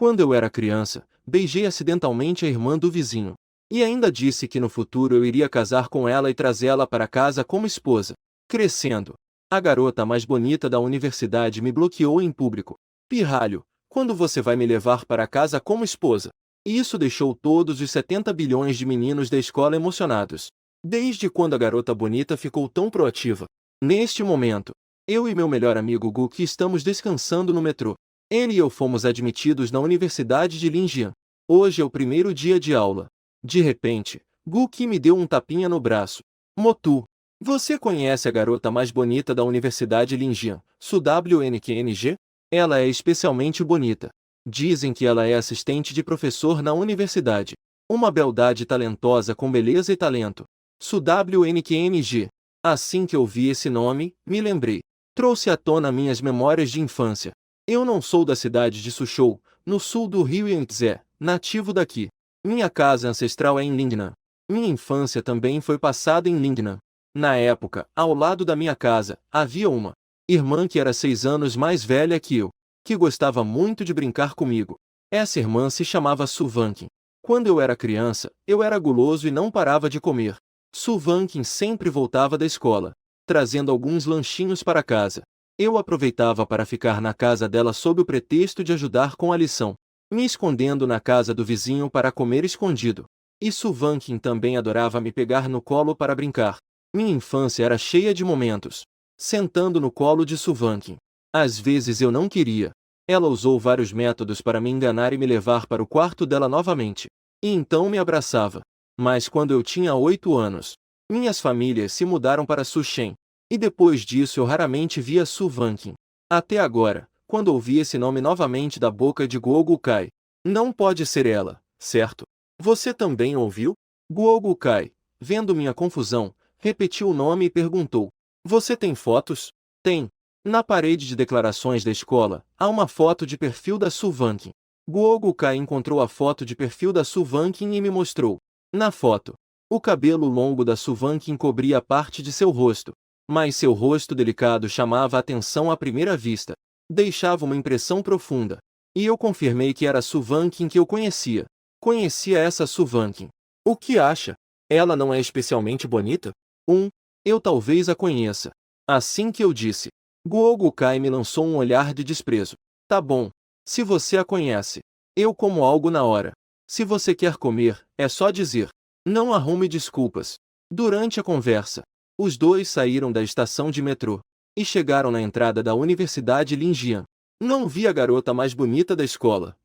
Quando eu era criança, beijei acidentalmente a irmã do vizinho. E ainda disse que no futuro eu iria casar com ela e trazê-la para casa como esposa. Crescendo, a garota mais bonita da universidade me bloqueou em público. Pirralho, quando você vai me levar para casa como esposa? E isso deixou todos os 70 bilhões de meninos da escola emocionados. Desde quando a garota bonita ficou tão proativa? Neste momento, eu e meu melhor amigo Guki estamos descansando no metrô. Ele e eu fomos admitidos na Universidade de Linjian. Hoje é o primeiro dia de aula. De repente, Guki me deu um tapinha no braço. Motu, você conhece a garota mais bonita da Universidade Linjian, SUWNQNG? Ela é especialmente bonita. Dizem que ela é assistente de professor na universidade. Uma beldade talentosa com beleza e talento. SUWNQNG. Assim que eu vi esse nome, me lembrei. Trouxe à tona minhas memórias de infância. Eu não sou da cidade de Suzhou, no sul do Rio Yangtze, nativo daqui. Minha casa ancestral é em Lingnan. Minha infância também foi passada em Lingnan. Na época, ao lado da minha casa, havia uma irmã que era 6 anos mais velha que eu, que gostava muito de brincar comigo. Essa irmã se chamava Suvankin. Quando eu era criança, eu era guloso e não parava de comer. Suvankin sempre voltava da escola, trazendo alguns lanchinhos para casa. Eu aproveitava para ficar na casa dela sob o pretexto de ajudar com a lição, me escondendo na casa do vizinho para comer escondido. E Suvankin também adorava me pegar no colo para brincar. Minha infância era cheia de momentos. Sentando no colo de Suvankin. Às vezes eu não queria. Ela usou vários métodos para me enganar e me levar para o quarto dela novamente. E então me abraçava. Mas quando eu tinha 8 anos, minhas famílias se mudaram para Sushen. E depois disso eu raramente via Suvankin. Até agora, quando ouvi esse nome novamente da boca de Guogu Kai. Não pode ser ela, certo? Você também ouviu? Guogu Kai, vendo minha confusão, repetiu o nome e perguntou. Você tem fotos? Tem. Na parede de declarações da escola, há uma foto de perfil da Suvankin. Guogu Kai encontrou a foto de perfil da Suvankin e me mostrou. Na foto, o cabelo longo da Suvankin cobria parte de seu rosto. Mas seu rosto delicado chamava a atenção à primeira vista. Deixava uma impressão profunda. E eu confirmei que era a Suvankin que eu conhecia. Conhecia essa Suvankin. O que acha? Ela não é especialmente bonita? Eu talvez a conheça. Assim que eu disse. Guogu Kai me lançou um olhar de desprezo. Tá bom. Se você a conhece. Eu como algo na hora. Se você quer comer, é só dizer. Não arrume desculpas. Durante a conversa, os dois saíram da estação de metrô e chegaram na entrada da Universidade Linjian. Não vi a garota mais bonita da escola.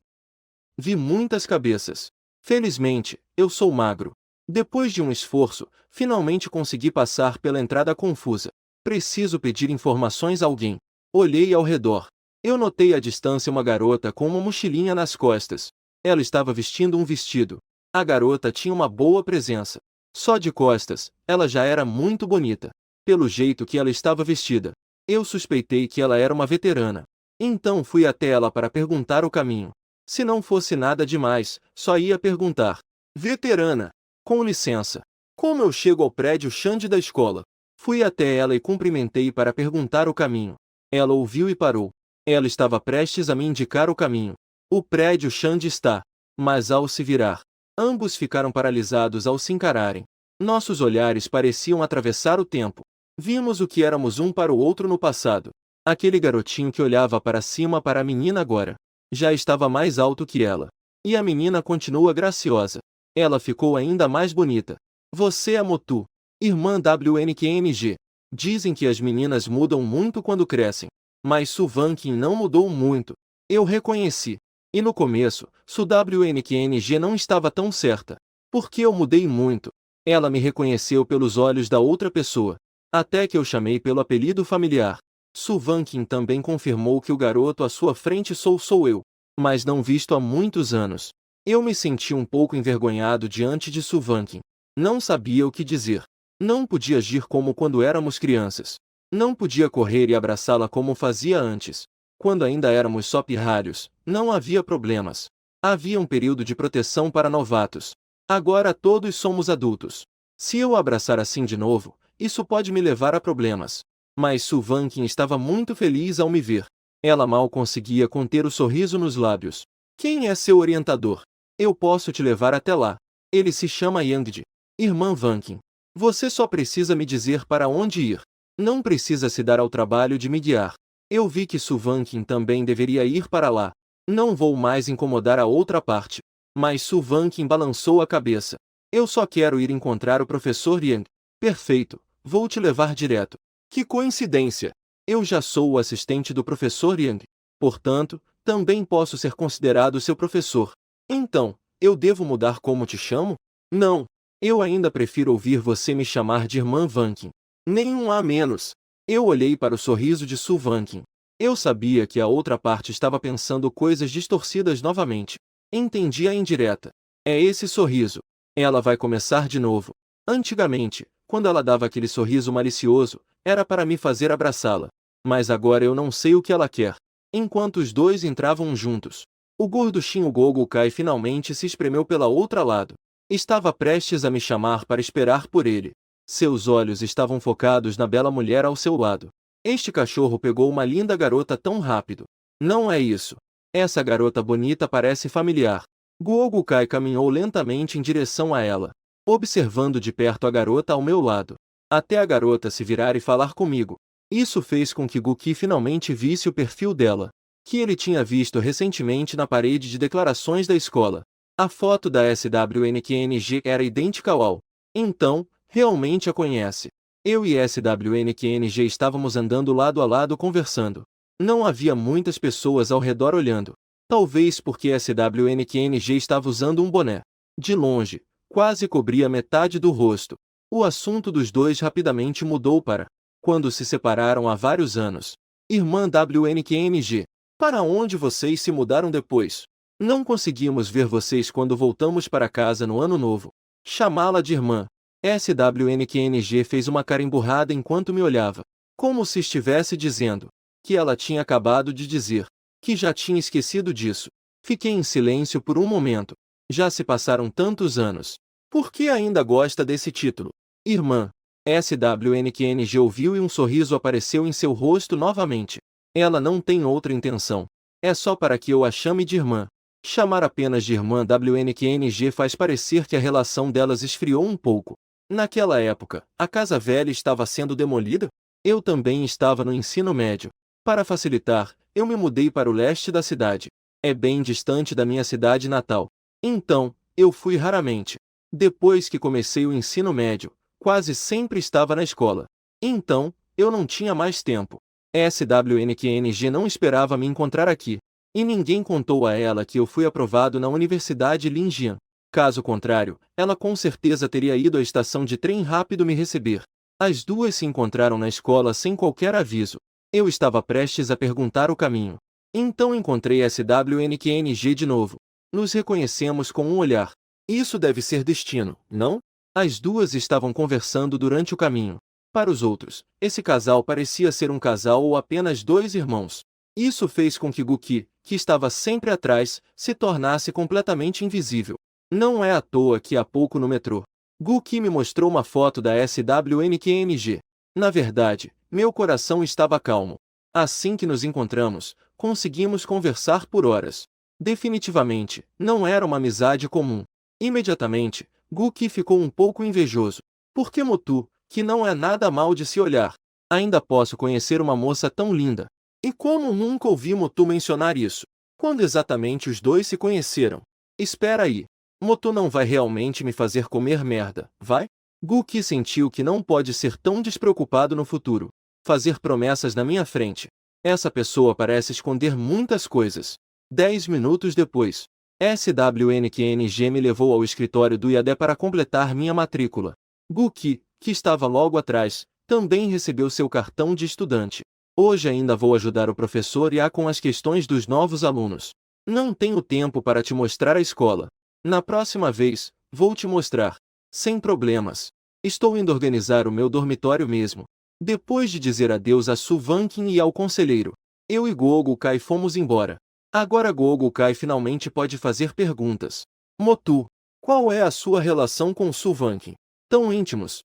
Vi muitas cabeças. Felizmente, eu sou magro. Depois de um esforço, finalmente consegui passar pela entrada confusa. Preciso pedir informações a alguém. Olhei ao redor. Eu notei à distância uma garota com uma mochilinha nas costas. Ela estava vestindo um vestido. A garota tinha uma boa presença. Só de costas, ela já era muito bonita. Pelo jeito que ela estava vestida, eu suspeitei que ela era uma veterana. Então fui até ela para perguntar o caminho. Se não fosse nada demais, só ia perguntar. Veterana, com licença. Como eu chego ao prédio Xande da escola? Fui até ela e cumprimentei para perguntar o caminho. Ela ouviu e parou. Ela estava prestes a me indicar o caminho. O prédio Xande está. Mas ao se virar, ambos ficaram paralisados ao se encararem. Nossos olhares pareciam atravessar o tempo. Vimos o que éramos um para o outro no passado. Aquele garotinho que olhava para cima para a menina agora já estava mais alto que ela. E a menina continua graciosa. Ela ficou ainda mais bonita. Você é Motu, irmã WNQNG. Dizem que as meninas mudam muito quando crescem. Mas Suvankin não mudou muito. Eu reconheci. E no começo, SUWNQNG não estava tão certa. Porque eu mudei muito. Ela me reconheceu pelos olhos da outra pessoa. Até que eu chamei pelo apelido familiar. Suvankin também confirmou que o garoto à sua frente sou eu. Mas não visto há muitos anos. Eu me senti um pouco envergonhado diante de Suvankin. Não sabia o que dizer. Não podia agir como quando éramos crianças. Não podia correr e abraçá-la como fazia antes. Quando ainda éramos só pirralhos, não havia problemas. Havia um período de proteção para novatos. Agora todos somos adultos. Se eu abraçar assim de novo, isso pode me levar a problemas. Mas Suvankin estava muito feliz ao me ver. Ela mal conseguia conter o sorriso nos lábios. Quem é seu orientador? Eu posso te levar até lá. Ele se chama Yangdi. Irmã Vankin. Você só precisa me dizer para onde ir. Não precisa se dar ao trabalho de me guiar. Eu vi que Su Vankin também deveria ir para lá. Não vou mais incomodar a outra parte. Mas Su Vankin balançou a cabeça. Eu só quero ir encontrar o professor Yang. Perfeito, vou te levar direto. Que coincidência! Eu já sou o assistente do professor Yang. Portanto, também posso ser considerado seu professor. Então, eu devo mudar como te chamo? Não. Eu ainda prefiro ouvir você me chamar de Irmã Vankin. Nenhum a menos. Eu olhei para o sorriso de Su Vankin. Eu sabia que a outra parte estava pensando coisas distorcidas novamente. Entendi a indireta. É esse sorriso. Ela vai começar de novo. Antigamente, quando ela dava aquele sorriso malicioso, era para me fazer abraçá-la. Mas agora eu não sei o que ela quer. Enquanto os dois entravam juntos, o gorduchinho Gogo Kai finalmente se espremeu pela outra lado. Estava prestes a me chamar para esperar por ele. Seus olhos estavam focados na bela mulher ao seu lado. Este cachorro pegou uma linda garota tão rápido. Não é isso. Essa garota bonita parece familiar. Gogo Kai caminhou lentamente em direção a ela, observando de perto a garota ao meu lado, até a garota se virar e falar comigo. Isso fez com que Guki finalmente visse o perfil dela, que ele tinha visto recentemente na parede de declarações da escola. A foto da SWNQNG era idêntica ao. Então, realmente a conhece. Eu e SWNQNG estávamos andando lado a lado conversando. Não havia muitas pessoas ao redor olhando. Talvez porque SWNQNG estava usando um boné. De longe, quase cobria metade do rosto. O assunto dos dois rapidamente mudou para quando se separaram há vários anos. Irmã WNQNG. Para onde vocês se mudaram depois? Não conseguimos ver vocês quando voltamos para casa no ano novo. Chamá-la de irmã. SWNQNG fez uma cara emburrada enquanto me olhava, como se estivesse dizendo que ela tinha acabado de dizer, que já tinha esquecido disso. Fiquei em silêncio por um momento. Já se passaram tantos anos. Por que ainda gosta desse título? Irmã. SWNQNG ouviu e um sorriso apareceu em seu rosto novamente. Ela não tem outra intenção. É só para que eu a chame de irmã. Chamar apenas de irmã WNQNG faz parecer que a relação delas esfriou um pouco. Naquela época, a casa velha estava sendo demolida? Eu também estava no ensino médio. Para facilitar, eu me mudei para o leste da cidade. É bem distante da minha cidade natal. Então, eu fui raramente. Depois que comecei o ensino médio, quase sempre estava na escola. Então, eu não tinha mais tempo. SWNQNG não esperava me encontrar aqui. E ninguém contou a ela que eu fui aprovado na Universidade Linjian. Caso contrário, ela com certeza teria ido à estação de trem rápido me receber. As duas se encontraram na escola sem qualquer aviso. Eu estava prestes a perguntar o caminho. Então encontrei SWNQNG de novo. Nos reconhecemos com um olhar. Isso deve ser destino, não? As duas estavam conversando durante o caminho. Para os outros, esse casal parecia ser um casal ou apenas dois irmãos. Isso fez com que Guki, que estava sempre atrás, se tornasse completamente invisível. Não é à toa que há pouco no metrô, Guki me mostrou uma foto da SWNQNG. Na verdade, meu coração estava calmo. Assim que nos encontramos, conseguimos conversar por horas. Definitivamente, não era uma amizade comum. Imediatamente, Guki ficou um pouco invejoso. Por que Motu, que não é nada mal de se olhar, ainda posso conhecer uma moça tão linda? E como nunca ouvi Motu mencionar isso? Quando exatamente os dois se conheceram? Espera aí. Motu não vai realmente me fazer comer merda, vai? Guki sentiu que não pode ser tão despreocupado no futuro. Fazer promessas na minha frente. Essa pessoa parece esconder muitas coisas. 10 minutos depois, SWNQNG me levou ao escritório do IAD para completar minha matrícula. Guki, que estava logo atrás, também recebeu seu cartão de estudante. Hoje ainda vou ajudar o professor IA com as questões dos novos alunos. Não tenho tempo para te mostrar a escola. Na próxima vez, vou te mostrar. Sem problemas. Estou indo organizar o meu dormitório mesmo. Depois de dizer adeus a Su Vankin e ao conselheiro, eu e Gogo Kai fomos embora. Agora Gogo Kai finalmente pode fazer perguntas. Motu, qual é a sua relação com Su Vankin? Tão íntimos.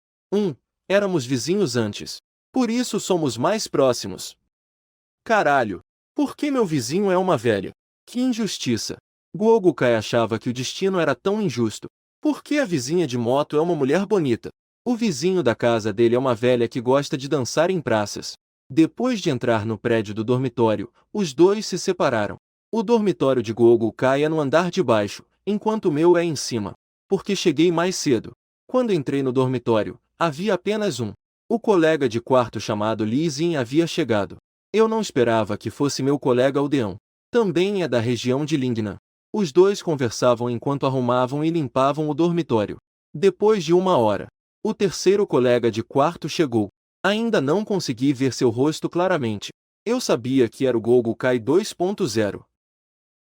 Éramos vizinhos antes. Por isso somos mais próximos. Caralho. Por que meu vizinho é uma velha? Que injustiça. Gogokai achava que o destino era tão injusto. Por que a vizinha de moto é uma mulher bonita? O vizinho da casa dele é uma velha que gosta de dançar em praças. Depois de entrar no prédio do dormitório, os dois se separaram. O dormitório de Gogokai é no andar de baixo, enquanto o meu é em cima. Porque cheguei mais cedo. Quando entrei no dormitório, havia apenas um. O colega de quarto chamado Lee Jin havia chegado. Eu não esperava que fosse meu colega aldeão. Também é da região de Lingnan. Os dois conversavam enquanto arrumavam e limpavam o dormitório. Depois de 1 hora, o terceiro colega de quarto chegou. Ainda não consegui ver seu rosto claramente. Eu sabia que era o Gogokai 2.0.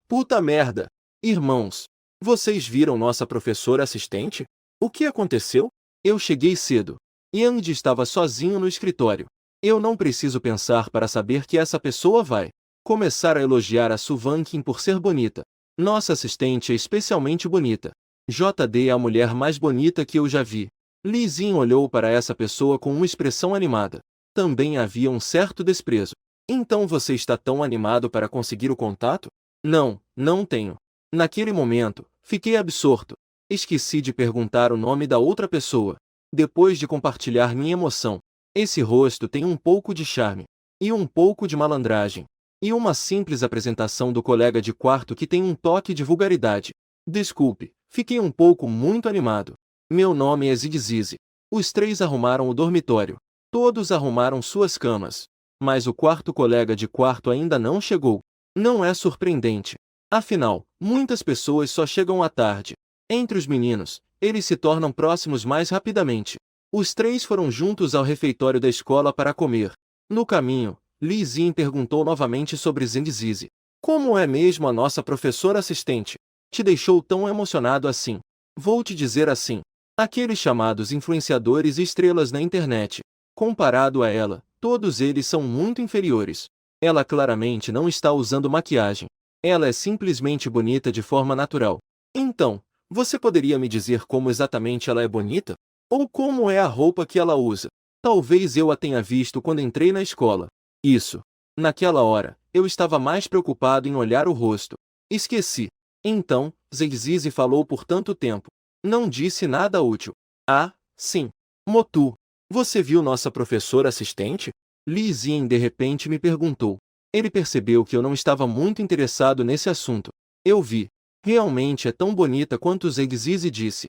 Puta merda! Irmãos, vocês viram nossa professora assistente? O que aconteceu? Eu cheguei cedo. Yang estava sozinho no escritório. Eu não preciso pensar para saber que essa pessoa vai começar a elogiar a Suvan Kim por ser bonita. Nossa assistente é especialmente bonita. JD é a mulher mais bonita que eu já vi. Lee Jin olhou para essa pessoa com uma expressão animada. Também havia um certo desprezo. Então você está tão animado para conseguir o contato? Não, não tenho. Naquele momento, fiquei absorto. Esqueci de perguntar o nome da outra pessoa. Depois de compartilhar minha emoção, esse rosto tem um pouco de charme. E um pouco de malandragem. E uma simples apresentação do colega de quarto que tem um toque de vulgaridade. Desculpe, fiquei um pouco muito animado. Meu nome é Zigzizi. Os três arrumaram o dormitório. Todos arrumaram suas camas. Mas o quarto colega de quarto ainda não chegou. Não é surpreendente. Afinal, muitas pessoas só chegam à tarde. Entre os meninos, eles se tornam próximos mais rapidamente. Os três foram juntos ao refeitório da escola para comer. No caminho, Lee Jin perguntou novamente sobre Zigzizi. Como é mesmo a nossa professora assistente? Te deixou tão emocionado assim? Vou te dizer assim. Aqueles chamados influenciadores e estrelas na internet. Comparado a ela, todos eles são muito inferiores. Ela claramente não está usando maquiagem. Ela é simplesmente bonita de forma natural. Então, você poderia me dizer como exatamente ela é bonita? Ou como é a roupa que ela usa? Talvez eu a tenha visto quando entrei na escola. Isso. Naquela hora, eu estava mais preocupado em olhar o rosto. Esqueci. Então, Zigzizi falou por tanto tempo. Não disse nada útil. Ah, sim. Motu. Você viu nossa professora assistente? Lee Jin de repente me perguntou. Ele percebeu que eu não estava muito interessado nesse assunto. Eu vi. Realmente é tão bonita quanto Zigzizi disse.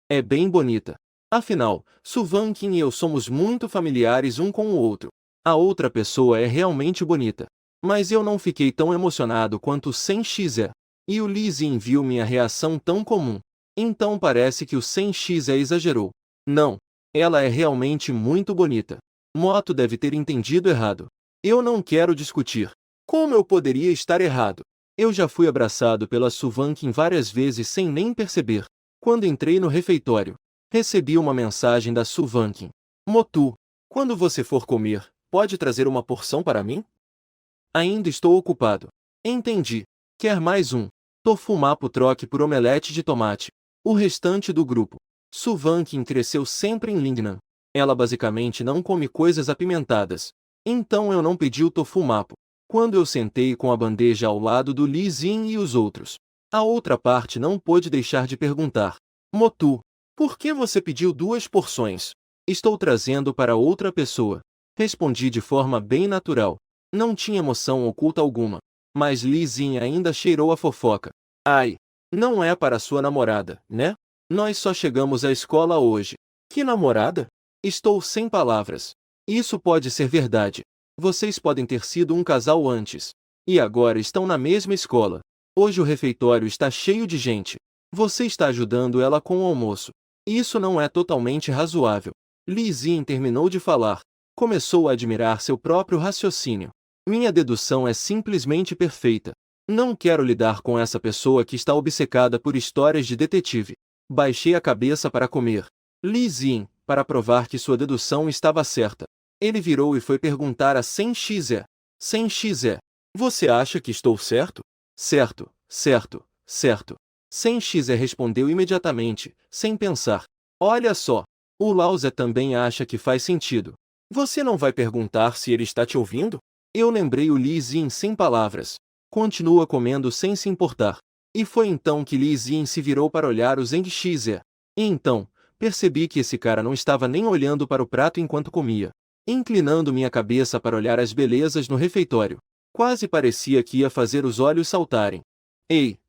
É bem bonita. Afinal, Suvan Kim e eu somos muito familiares um com o outro. A outra pessoa é realmente bonita. Mas eu não fiquei tão emocionado quanto o Sen-X é. E o Lee Jin viu minha reação tão comum. Então parece que o Sen-X exagerou. Não. Ela é realmente muito bonita. Moto deve ter entendido errado. Eu não quero discutir. Como eu poderia estar errado? Eu já fui abraçado pela Suvan Kim várias vezes sem nem perceber. Quando entrei no refeitório, recebi uma mensagem da Suvan Kim. Motu, quando você for comer, pode trazer uma porção para mim? Ainda estou ocupado. Entendi. Quer mais um? Tofu mapo troque por omelete de tomate. O restante do grupo. Suvan Kim cresceu sempre em Lingnan. Ela basicamente não come coisas apimentadas. Então eu não pedi o tofu mapo. Quando eu sentei com a bandeja ao lado do Lee Jin e os outros, a outra parte não pôde deixar de perguntar. Motu, por que você pediu 2 porções? Estou trazendo para outra pessoa. Respondi de forma bem natural. Não tinha emoção oculta alguma. Mas Lee Jin ainda cheirou a fofoca. Ai, não é para sua namorada, né? Nós só chegamos à escola hoje. Que namorada? Estou sem palavras. Isso pode ser verdade. Vocês podem ter sido um casal antes. E agora estão na mesma escola. Hoje o refeitório está cheio de gente. Você está ajudando ela com o almoço. Isso não é totalmente razoável. Lee Jin terminou de falar. Começou a admirar seu próprio raciocínio. Minha dedução é simplesmente perfeita. Não quero lidar com essa pessoa que está obcecada por histórias de detetive. Baixei a cabeça para comer. Lee Jin, para provar que sua dedução estava certa. Ele virou e foi perguntar a Sen-X. Sen-X, você acha que estou certo? Certo, certo, certo. Sen-X respondeu imediatamente, sem pensar. Olha só, o Lao Zé também acha que faz sentido. Você não vai perguntar se ele está te ouvindo? Eu lembrei o Lee Jin sem palavras. Continua comendo sem se importar. E foi então que Li Xin se virou para olhar o Zheng Xize. E então, percebi que esse cara não estava nem olhando para o prato enquanto comia. Inclinando minha cabeça para olhar as belezas no refeitório. Quase parecia que ia fazer os olhos saltarem. Ei!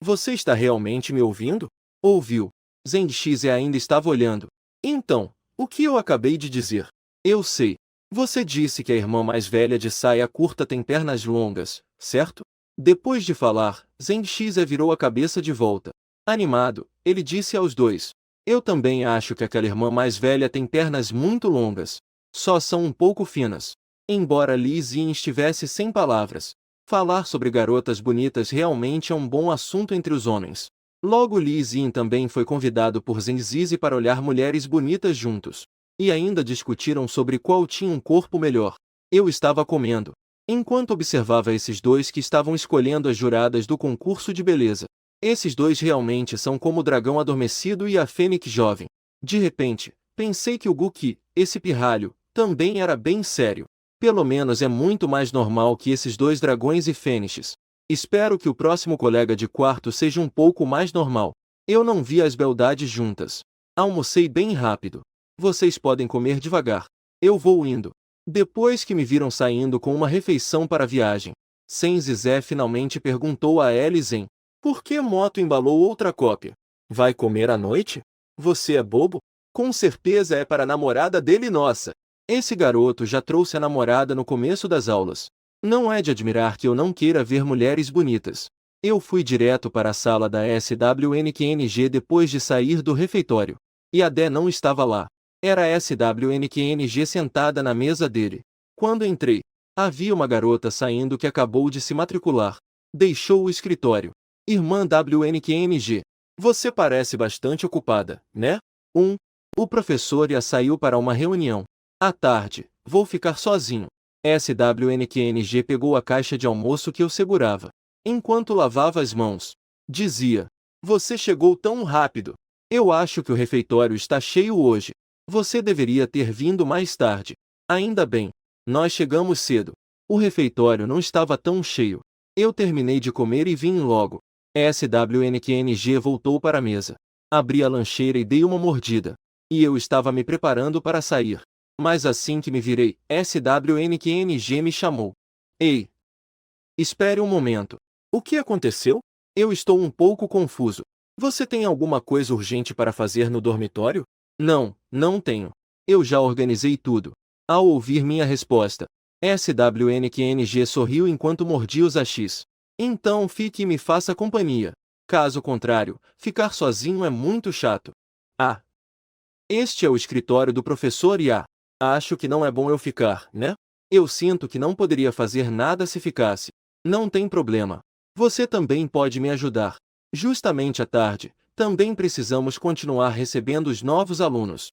Você está realmente me ouvindo? Ouviu. Zheng Xize ainda estava olhando. Então, o que eu acabei de dizer? Eu sei. Você disse que a irmã mais velha de saia curta tem pernas longas, certo? Depois de falar, Zheng Xize virou a cabeça de volta. Animado, ele disse aos dois. Eu também acho que aquela irmã mais velha tem pernas muito longas. Só são um pouco finas. Embora Li Xin estivesse sem palavras. Falar sobre garotas bonitas realmente é um bom assunto entre os homens. Logo Li Xin também foi convidado por Zheng Zizi para olhar mulheres bonitas juntos. E ainda discutiram sobre qual tinha um corpo melhor. Eu estava comendo, enquanto observava esses dois que estavam escolhendo as juradas do concurso de beleza. Esses dois realmente são como o dragão adormecido e a fênix jovem. De repente, pensei que o Guqi, esse pirralho, também era bem sério. Pelo menos é muito mais normal que esses dois dragões e fênixes. Espero que o próximo colega de quarto seja um pouco mais normal. Eu não vi as beldades juntas. Almocei bem rápido. Vocês podem comer devagar. Eu vou indo. Depois que me viram saindo com uma refeição para a viagem, Zé finalmente perguntou a Elizen: por que Moto embalou outra cópia? Vai comer à noite? Você é bobo? Com certeza é para a namorada dele nossa. Esse garoto já trouxe a namorada no começo das aulas. Não é de admirar que eu não queira ver mulheres bonitas. Eu fui direto para a sala da SWNQNG depois de sair do refeitório. E a Dé não estava lá. Era a SWNQNG sentada na mesa dele. Quando entrei, havia uma garota saindo que acabou de se matricular. Deixou o escritório. Irmã WNQNG. Você parece bastante ocupada, né? O professor Ia saiu para uma reunião. À tarde, vou ficar sozinho. SWNQNG pegou a caixa de almoço que eu segurava. Enquanto lavava as mãos, dizia: você chegou tão rápido. Eu acho que o refeitório está cheio hoje. Você deveria ter vindo mais tarde. Ainda bem. Nós chegamos cedo. O refeitório não estava tão cheio. Eu terminei de comer e vim logo. SWNQNG voltou para a mesa. Abri a lancheira e dei uma mordida. E eu estava me preparando para sair. Mas assim que me virei, SWNQNG me chamou. Ei! Espere um momento. O que aconteceu? Eu estou um pouco confuso. Você tem alguma coisa urgente para fazer no dormitório? Não, não tenho. Eu já organizei tudo. Ao ouvir minha resposta, SWNQNG sorriu enquanto mordia os achis. Então fique e me faça companhia. Caso contrário, ficar sozinho é muito chato. Ah! Este é o escritório do professor Ia. Acho que não é bom eu ficar, né? Eu sinto que não poderia fazer nada se ficasse. Não tem problema. Você também pode me ajudar. Justamente à tarde, também precisamos continuar recebendo os novos alunos.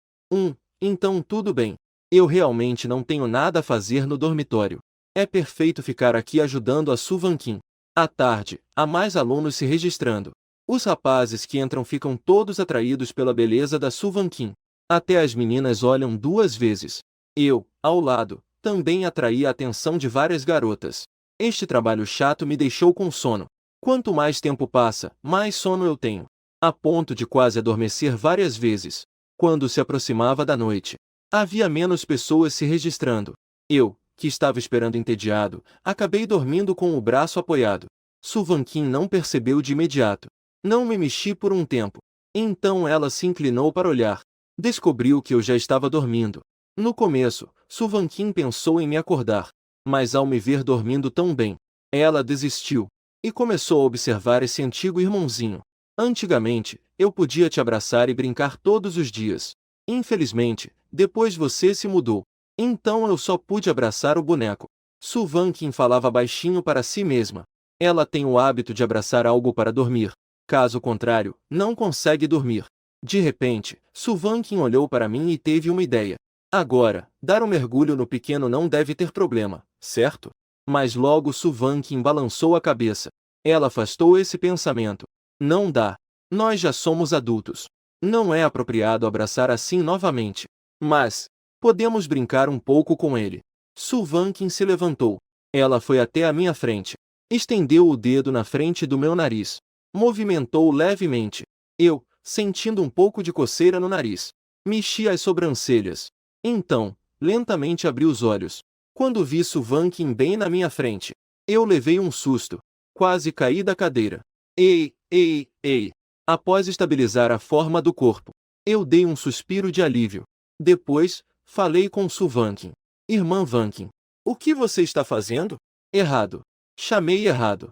Então tudo bem. Eu realmente não tenho nada a fazer no dormitório. É perfeito ficar aqui ajudando a Suvanquim. À tarde, há mais alunos se registrando. Os rapazes que entram ficam todos atraídos pela beleza da Suvanquim. Até as meninas olham duas vezes. Eu, ao lado, também atraí a atenção de várias garotas. Este trabalho chato me deixou com sono. Quanto mais tempo passa, mais sono eu tenho. A ponto de quase adormecer várias vezes. Quando se aproximava da noite, havia menos pessoas se registrando. Eu, que estava esperando entediado, acabei dormindo com o braço apoiado. Suvanquim não percebeu de imediato. Não me mexi por um tempo. Então ela se inclinou para olhar. Descobriu que eu já estava dormindo. No começo, Suvanquim pensou em me acordar. Mas ao me ver dormindo tão bem, ela desistiu. E começou a observar esse antigo irmãozinho. Antigamente, eu podia te abraçar e brincar todos os dias. Infelizmente, depois você se mudou. Então eu só pude abraçar o boneco. Suvanquim falava baixinho para si mesma. Ela tem o hábito de abraçar algo para dormir. Caso contrário, não consegue dormir. De repente, Suvanquim olhou para mim e teve uma ideia. Agora, dar um mergulho no pequeno não deve ter problema, certo? Mas logo Suvanquim balançou a cabeça. Ela afastou esse pensamento. Não dá. Nós já somos adultos. Não é apropriado abraçar assim novamente. Mas, podemos brincar um pouco com ele. Suvanquim se levantou. Ela foi até a minha frente. Estendeu o dedo na frente do meu nariz. Movimentou levemente. Eu, sentindo um pouco de coceira no nariz, mexi as sobrancelhas. Então, lentamente abri os olhos. Quando vi Suvankin bem na minha frente, eu levei um susto. Quase caí da cadeira. Ei, ei, ei! Após estabilizar a forma do corpo, eu dei um suspiro de alívio. Depois, falei com Suvankin. Irmã Vankin, o que você está fazendo? Errado. Chamei errado.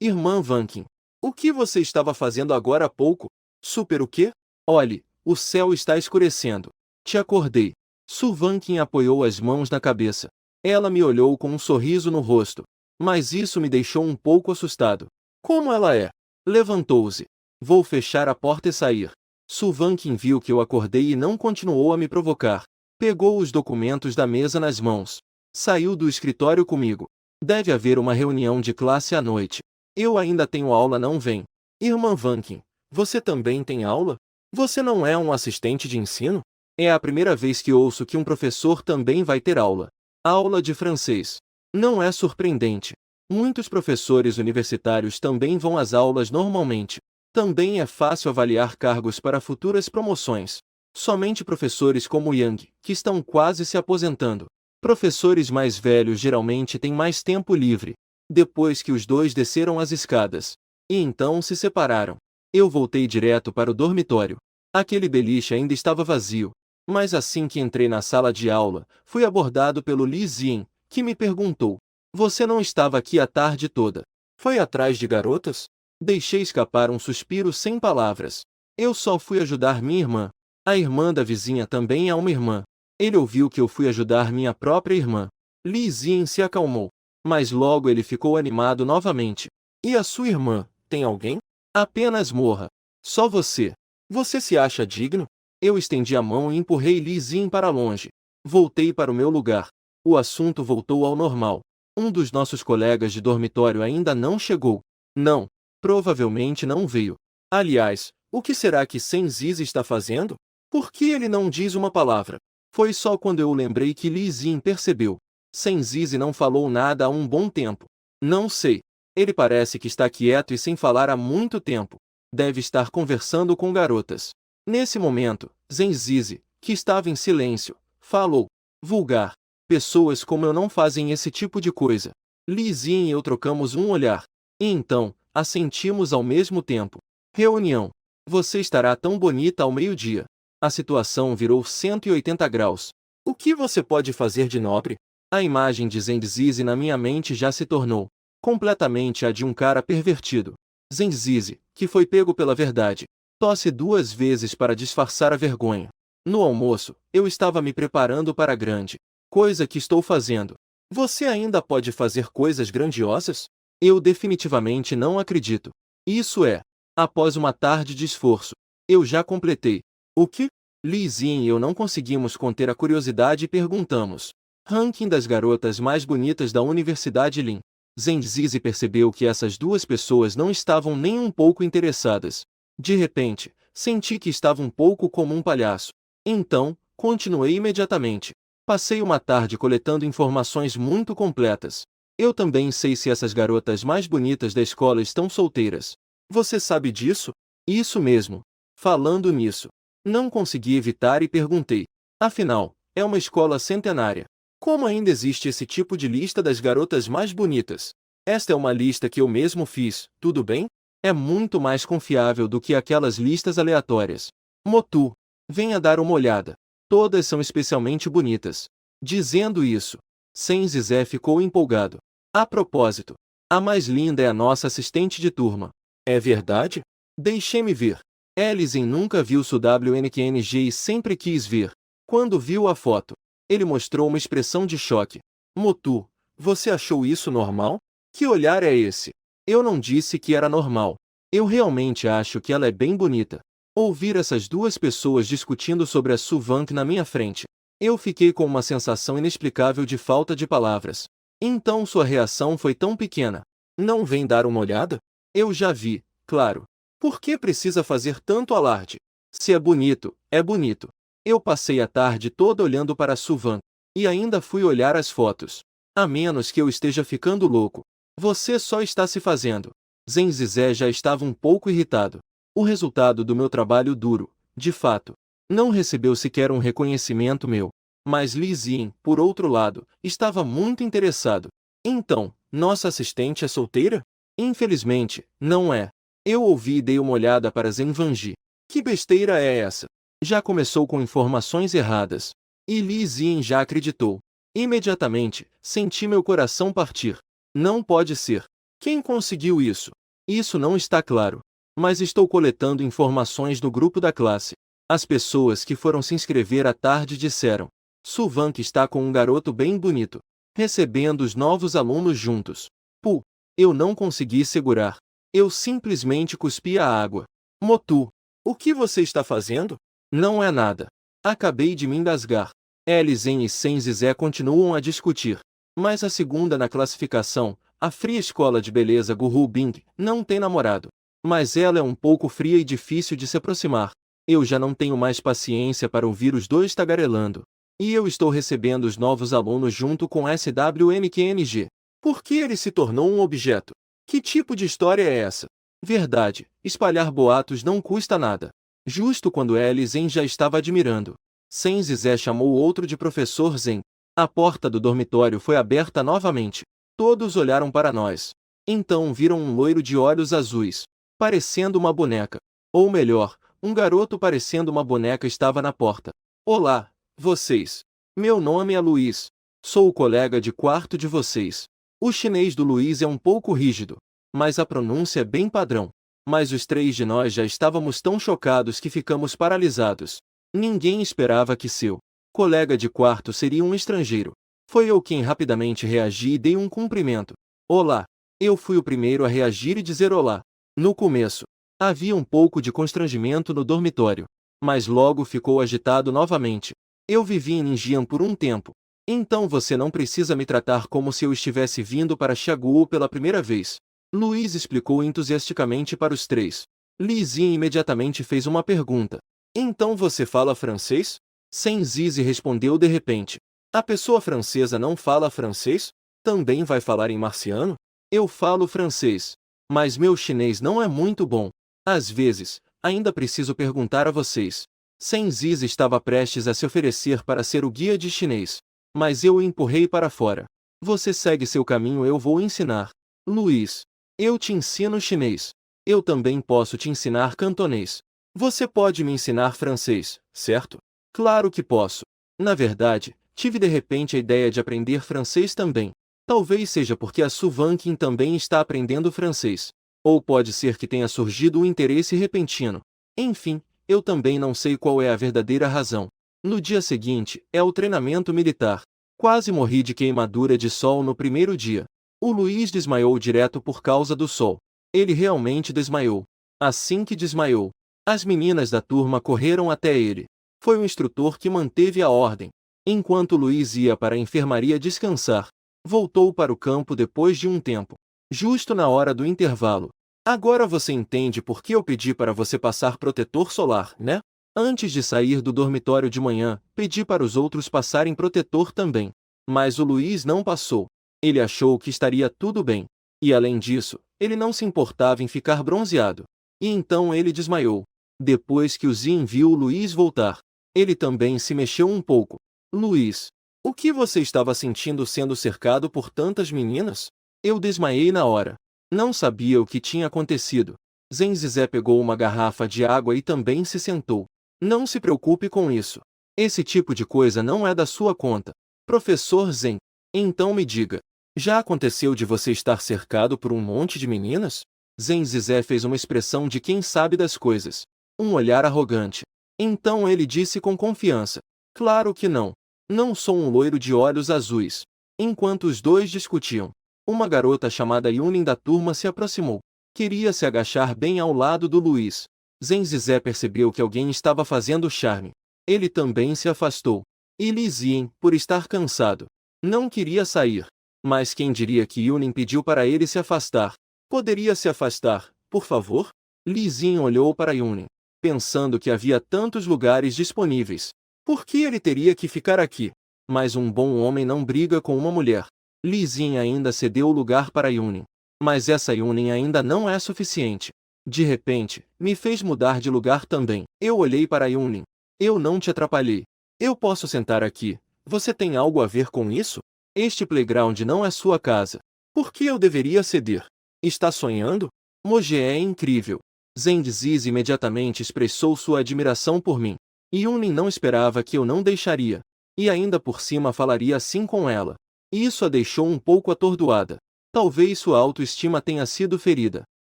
Irmã Vankin. O que você estava fazendo agora há pouco? Super o quê? Olhe, o céu está escurecendo. Te acordei. Suvankin apoiou as mãos na cabeça. Ela me olhou com um sorriso no rosto. Mas isso me deixou um pouco assustado. Como ela é? Levantou-se. Vou fechar a porta e sair. Suvankin viu que eu acordei e não continuou a me provocar. Pegou os documentos da mesa nas mãos. Saiu do escritório comigo. Deve haver uma reunião de classe à noite. Eu ainda tenho aula, não vem. Irmã Vankin, você também tem aula? Você não é um assistente de ensino? É a primeira vez que ouço que um professor também vai ter aula. Aula de francês. Não é surpreendente. Muitos professores universitários também vão às aulas normalmente. Também é fácil avaliar cargos para futuras promoções. Somente professores como Yang, que estão quase se aposentando. Professores mais velhos geralmente têm mais tempo livre. Depois que os dois desceram as escadas, e então se separaram, eu voltei direto para o dormitório. Aquele beliche ainda estava vazio. Mas assim que entrei na sala de aula, fui abordado pelo Li Zian, que me perguntou: você não estava aqui a tarde toda? Foi atrás de garotas? Deixei escapar um suspiro sem palavras. Eu só fui ajudar minha irmã. A irmã da vizinha também é uma irmã. Ele ouviu que eu fui ajudar minha própria irmã. Li Zian se acalmou. Mas logo ele ficou animado novamente. E a sua irmã, tem alguém? Apenas morra. Só você. Você se acha digno? Eu estendi a mão e empurrei Li Zian para longe. Voltei para o meu lugar. O assunto voltou ao normal. Um dos nossos colegas de dormitório ainda não chegou. Não. Provavelmente não veio. Aliás, o que será que Senzizi está fazendo? Por que ele não diz uma palavra? Foi só quando eu o lembrei que Li Zian percebeu. Senzizi não falou nada há um bom tempo. Não sei. Ele parece que está quieto e sem falar há muito tempo. Deve estar conversando com garotas. Nesse momento, Senzizi, que estava em silêncio, falou: vulgar. Pessoas como eu não fazem esse tipo de coisa. Li Zian e eu trocamos um olhar. E então, assentimos ao mesmo tempo. Reunião. Você estará tão bonita ao meio-dia. A situação virou 180 graus. O que você pode fazer de nobre? A imagem de Senzizi na minha mente já se tornou completamente a de um cara pervertido. Senzizi, que foi pego pela verdade, tosse 2 vezes para disfarçar a vergonha. No almoço, eu estava me preparando para a grande coisa que estou fazendo. Você ainda pode fazer coisas grandiosas? Eu definitivamente não acredito. Isso é, após uma tarde de esforço, eu já completei. O que? Li Zian e eu não conseguimos conter a curiosidade e perguntamos. Ranking das garotas mais bonitas da Universidade Lin. Senzizi percebeu que essas 2 pessoas não estavam nem um pouco interessadas. De repente, senti que estava um pouco como um palhaço. Então, continuei imediatamente. Passei uma tarde coletando informações muito completas. Eu também sei se essas garotas mais bonitas da escola estão solteiras. Você sabe disso? Isso mesmo. Falando nisso, não consegui evitar e perguntei. Afinal, é uma escola centenária. Como ainda existe esse tipo de lista das garotas mais bonitas? Esta é uma lista que eu mesmo fiz, tudo bem? É muito mais confiável do que aquelas listas aleatórias. Motu, venha dar uma olhada. Todas são especialmente bonitas. Dizendo isso, Senzizi ficou empolgado. A propósito, a mais linda é a nossa assistente de turma. É verdade? Deixe-me ver. Ellison nunca viu SWNKNG e sempre quis ver. Quando viu a foto, ele mostrou uma expressão de choque. Motu, você achou isso normal? Que olhar é esse? Eu não disse que era normal. Eu realmente acho que ela é bem bonita. Ouvir essas 2 pessoas discutindo sobre a Suvank na minha frente. Eu fiquei com uma sensação inexplicável de falta de palavras. Então sua reação foi tão pequena. Não vem dar uma olhada? Eu já vi, claro. Por que precisa fazer tanto alarde? Se é bonito, é bonito. Eu passei a tarde toda olhando para a Suvank. E ainda fui olhar as fotos. A menos que eu esteja ficando louco. Você só está se fazendo Zhen Zizé já estava um pouco irritado. O resultado do meu trabalho duro, de fato, não recebeu sequer um reconhecimento meu. Mas Li Xin, por outro lado, estava muito interessado. Então, nossa assistente é solteira? Infelizmente, não é. Eu ouvi e dei uma olhada para Zhen Vanji. Que besteira é essa? Já começou com informações erradas. E Li Xin já acreditou. Imediatamente, senti meu coração partir. Não pode ser. Quem conseguiu isso? Isso não está claro. Mas estou coletando informações do grupo da classe. As pessoas que foram se inscrever à tarde disseram: Suvank está com um garoto bem bonito, recebendo os novos alunos juntos. Puh, eu não consegui segurar. Eu simplesmente cuspi a água. Motu, o que você está fazendo? Não é nada. Acabei de me engasgar. Elizen e Senzizé continuam a discutir. Mas a segunda na classificação, a fria escola de beleza Guru Bing, não tem namorado. Mas ela é um pouco fria e difícil de se aproximar. Eu já não tenho mais paciência para ouvir os dois tagarelando. E eu estou recebendo os novos alunos junto com SWNQNG. Por que ele se tornou um objeto? Que tipo de história é essa? Verdade, espalhar boatos não custa nada. Justo quando Zen já estava admirando. Senzizé chamou o outro de professor Zen. A porta do dormitório foi aberta novamente. Todos olharam para nós. Então viram um loiro de olhos azuis, parecendo uma boneca. Ou melhor, um garoto parecendo uma boneca estava na porta. Olá, vocês. Meu nome é Luiz. Sou o colega de quarto de vocês. O chinês do Luiz é um pouco rígido, mas a pronúncia é bem padrão. Mas os três de nós já estávamos tão chocados que ficamos paralisados. Ninguém esperava que seu colega de quarto seria um estrangeiro. Foi eu quem rapidamente reagi e dei um cumprimento. Olá. Eu fui o primeiro a reagir e dizer olá. No começo, havia um pouco de constrangimento no dormitório, mas logo ficou agitado novamente. Eu vivi em Ninjian por um tempo. Então você não precisa me tratar como se eu estivesse vindo para Xiaguo pela primeira vez. Luiz explicou entusiasticamente para os três. Li Xin imediatamente fez uma pergunta. Então você fala francês? Senzizi respondeu de repente. A pessoa francesa não fala francês? Também vai falar em marciano? Eu falo francês. Mas meu chinês não é muito bom. Às vezes, ainda preciso perguntar a vocês. Senzizi estava prestes a se oferecer para ser o guia de chinês. Mas eu o empurrei para fora. Você segue seu caminho, eu vou ensinar. Luiz, eu te ensino chinês. Eu também posso te ensinar cantonês. Você pode me ensinar francês, certo? Claro que posso. Na verdade, tive de repente a ideia de aprender francês também. Talvez seja porque a Suvankin também está aprendendo francês. Ou pode ser que tenha surgido um interesse repentino. Enfim, eu também não sei qual é a verdadeira razão. No dia seguinte, é o treinamento militar. Quase morri de queimadura de sol no primeiro dia. O Luiz desmaiou direto por causa do sol. Ele realmente desmaiou. Assim que desmaiou, as meninas da turma correram até ele. Foi o instrutor que manteve a ordem. Enquanto Luiz ia para a enfermaria descansar, voltou para o campo depois de um tempo. Justo na hora do intervalo. Agora você entende por que eu pedi para você passar protetor solar, né? Antes de sair do dormitório de manhã, pedi para os outros passarem protetor também. Mas o Luiz não passou. Ele achou que estaria tudo bem. E além disso, ele não se importava em ficar bronzeado. E então ele desmaiou. Depois que o Zin viu o Luiz voltar, ele também se mexeu um pouco. Luiz, o que você estava sentindo sendo cercado por tantas meninas? Eu desmaiei na hora. Não sabia o que tinha acontecido. Zenzizé pegou uma garrafa de água e também se sentou. Não se preocupe com isso. Esse tipo de coisa não é da sua conta. Professor Zen, então me diga. Já aconteceu de você estar cercado por um monte de meninas? Zenzizé fez uma expressão de quem sabe das coisas. Um olhar arrogante. Então ele disse com confiança. Claro que não. Não sou um loiro de olhos azuis. Enquanto os dois discutiam, uma garota chamada Yunin da turma se aproximou. Queria se agachar bem ao lado do Luiz. Zenzizé percebeu que alguém estava fazendo charme. Ele também se afastou. E Li Zien, por estar cansado, não queria sair. Mas quem diria que Yunin pediu para ele se afastar? Poderia se afastar, por favor? Li Zien olhou para Yunin, pensando que havia tantos lugares disponíveis. Por que ele teria que ficar aqui? Mas um bom homem não briga com uma mulher. Li Zien ainda cedeu o lugar para Yunin. Mas essa Yunin ainda não é suficiente. De repente, me fez mudar de lugar também. Eu olhei para Yunin. Eu não te atrapalhei. Eu posso sentar aqui. Você tem algo a ver com isso? Este playground não é sua casa. Por que eu deveria ceder? Está sonhando? Moje é incrível. Zendiziz imediatamente expressou sua admiração por mim. Yunin não esperava que eu não deixaria. E ainda por cima falaria assim com ela. Isso a deixou um pouco atordoada. Talvez sua autoestima tenha sido ferida.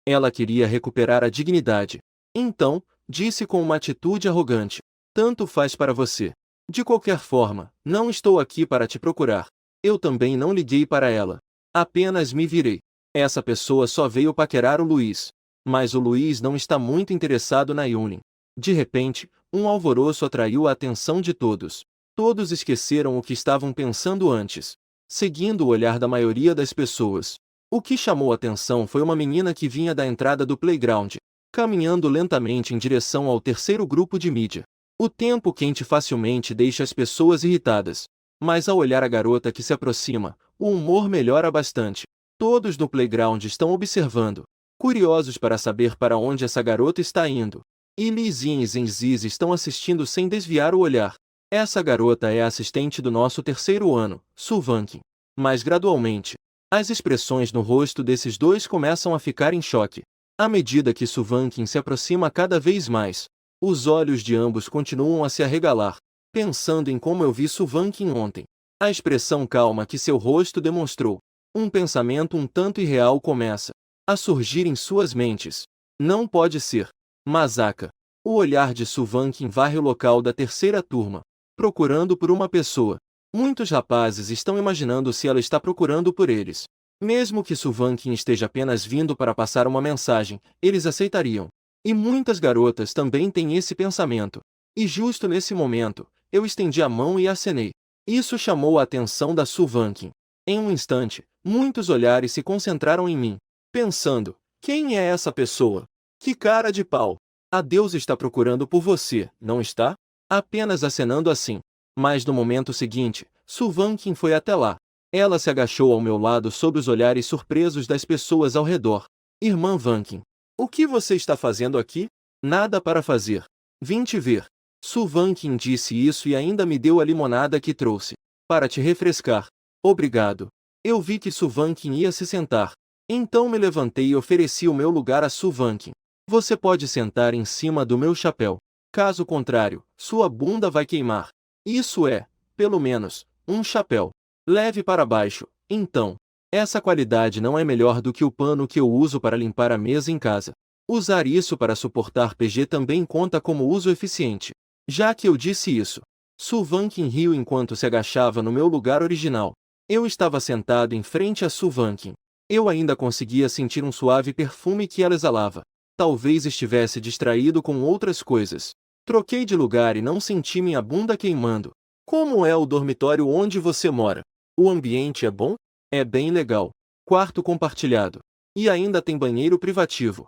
Ela queria recuperar a dignidade. Então, disse com uma atitude arrogante: tanto faz para você. De qualquer forma, não estou aqui para te procurar. Eu também não liguei para ela. Apenas me virei. Essa pessoa só veio paquerar o Luiz. Mas o Luiz não está muito interessado na Yunin. De repente, um alvoroço atraiu a atenção de todos. Todos esqueceram o que estavam pensando antes, seguindo o olhar da maioria das pessoas. O que chamou a atenção foi uma menina que vinha da entrada do playground, caminhando lentamente em direção ao terceiro grupo de mídia. O tempo quente facilmente deixa as pessoas irritadas, mas ao olhar a garota que se aproxima, o humor melhora bastante. Todos no playground estão observando, curiosos para saber para onde essa garota está indo. E Lizin e Zenziz estão assistindo sem desviar o olhar. Essa garota é a assistente do nosso terceiro ano, Suvankin. Mas gradualmente, as expressões no rosto desses dois começam a ficar em choque. À medida que Suvankin se aproxima cada vez mais, os olhos de ambos continuam a se arregalar, pensando em como eu vi Suvankin ontem. A expressão calma que seu rosto demonstrou, um pensamento um tanto irreal começa a surgir em suas mentes. Não pode ser. Masaka. O olhar de Suvankin varre o local da terceira turma, procurando por uma pessoa. Muitos rapazes estão imaginando se ela está procurando por eles. Mesmo que Suvankin esteja apenas vindo para passar uma mensagem, eles aceitariam. E muitas garotas também têm esse pensamento. E justo nesse momento, eu estendi a mão e acenei. Isso chamou a atenção da Suvankin. Em um instante, muitos olhares se concentraram em mim, pensando: quem é essa pessoa? Que cara de pau! A Deus está procurando por você, não está? Apenas acenando assim. Mas no momento seguinte, Suvankin foi até lá. Ela se agachou ao meu lado sob os olhares surpresos das pessoas ao redor. Irmã Vankin, o que você está fazendo aqui? Nada para fazer. Vim te ver. Suvankin disse isso e ainda me deu a limonada que trouxe. Para te refrescar. Obrigado. Eu vi que Suvankin ia se sentar. Então me levantei e ofereci o meu lugar a Suvankin. Você pode sentar em cima do meu chapéu. Caso contrário, sua bunda vai queimar. Isso é, pelo menos, um chapéu. Leve para baixo, então. Essa qualidade não é melhor do que o pano que eu uso para limpar a mesa em casa. Usar isso para suportar PG também conta como uso eficiente. Já que eu disse isso, Suvankin riu enquanto se agachava no meu lugar original. Eu estava sentado em frente a Suvankin. Eu ainda conseguia sentir um suave perfume que ela exalava. Talvez estivesse distraído com outras coisas. Troquei de lugar e não senti minha bunda queimando. Como é o dormitório onde você mora? O ambiente é bom? É bem legal. Quarto compartilhado. E ainda tem banheiro privativo.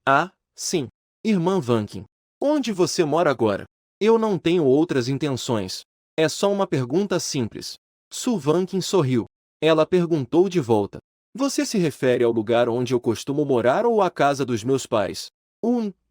Ah, sim. Irmã Vankin. Onde você mora agora? Eu não tenho outras intenções. É só uma pergunta simples. Suvankin sorriu. Ela perguntou de volta. Você se refere ao lugar onde eu costumo morar ou à casa dos meus pais?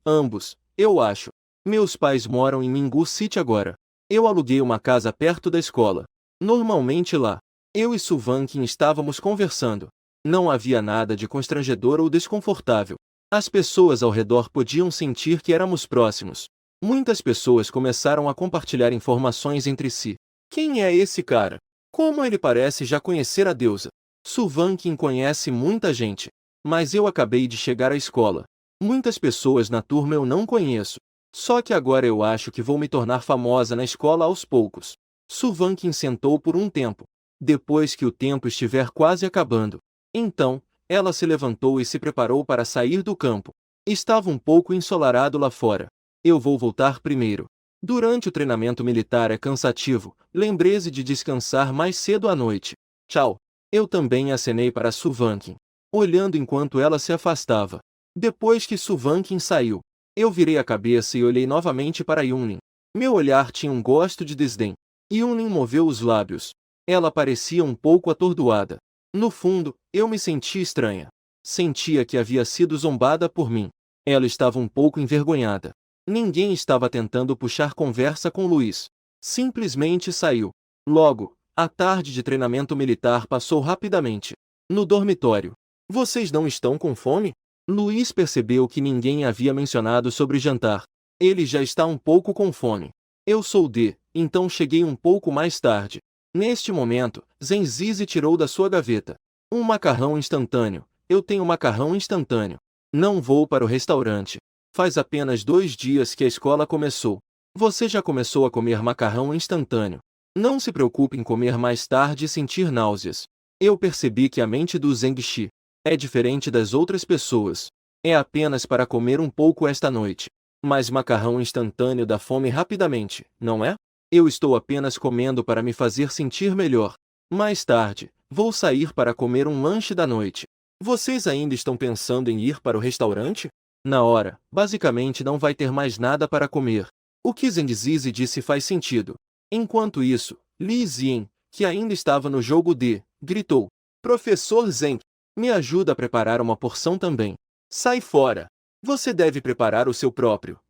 Ambos, eu acho. Meus pais moram em Mingu City agora. Eu aluguei uma casa perto da escola. Normalmente lá. Eu e Suvankin estávamos conversando. Não havia nada de constrangedor ou desconfortável. As pessoas ao redor podiam sentir que éramos próximos. Muitas pessoas começaram a compartilhar informações entre si. Quem é esse cara? Como ele parece já conhecer a deusa. Suvankin conhece muita gente. Mas eu acabei de chegar à escola. Muitas pessoas na turma eu não conheço. Só que agora eu acho que vou me tornar famosa na escola aos poucos. Suvankin sentou por um tempo. Depois que o tempo estiver quase acabando. Então, ela se levantou e se preparou para sair do campo. Estava um pouco ensolarado lá fora. Eu vou voltar primeiro. Durante o treinamento militar é cansativo, lembre-se de descansar mais cedo à noite. Tchau. Eu também acenei para Suvankin, olhando enquanto ela se afastava. Depois que Suvankin saiu, eu virei a cabeça e olhei novamente para Yunin. Meu olhar tinha um gosto de desdém. Yunin moveu os lábios. Ela parecia um pouco atordoada. No fundo, eu me senti estranha. Sentia que havia sido zombada por mim. Ela estava um pouco envergonhada. Ninguém estava tentando puxar conversa com Luiz. Simplesmente saiu. Logo, a tarde de treinamento militar passou rapidamente. No dormitório. Vocês não estão com fome? Luiz percebeu que ninguém havia mencionado sobre jantar. Ele já está um pouco com fome. Eu sou então cheguei um pouco mais tarde. Neste momento, Zenzizi tirou da sua gaveta um macarrão instantâneo. Eu tenho macarrão instantâneo. Não vou para o restaurante. Faz apenas 2 dias que a escola começou. Você já começou a comer macarrão instantâneo. Não se preocupe em comer mais tarde e sentir náuseas. Eu percebi que a mente do Zengxi é diferente das outras pessoas. É apenas para comer um pouco esta noite. Mas macarrão instantâneo dá fome rapidamente, não é? Eu estou apenas comendo para me fazer sentir melhor. Mais tarde, vou sair para comer um lanche da noite. Vocês ainda estão pensando em ir para o restaurante? Na hora, basicamente não vai ter mais nada para comer. O que Zengzizi disse faz sentido. Enquanto isso, Li Xin, que ainda estava no jogo gritou: Professor Zeng, me ajuda a preparar uma porção também. Sai fora. Você deve preparar o seu próprio.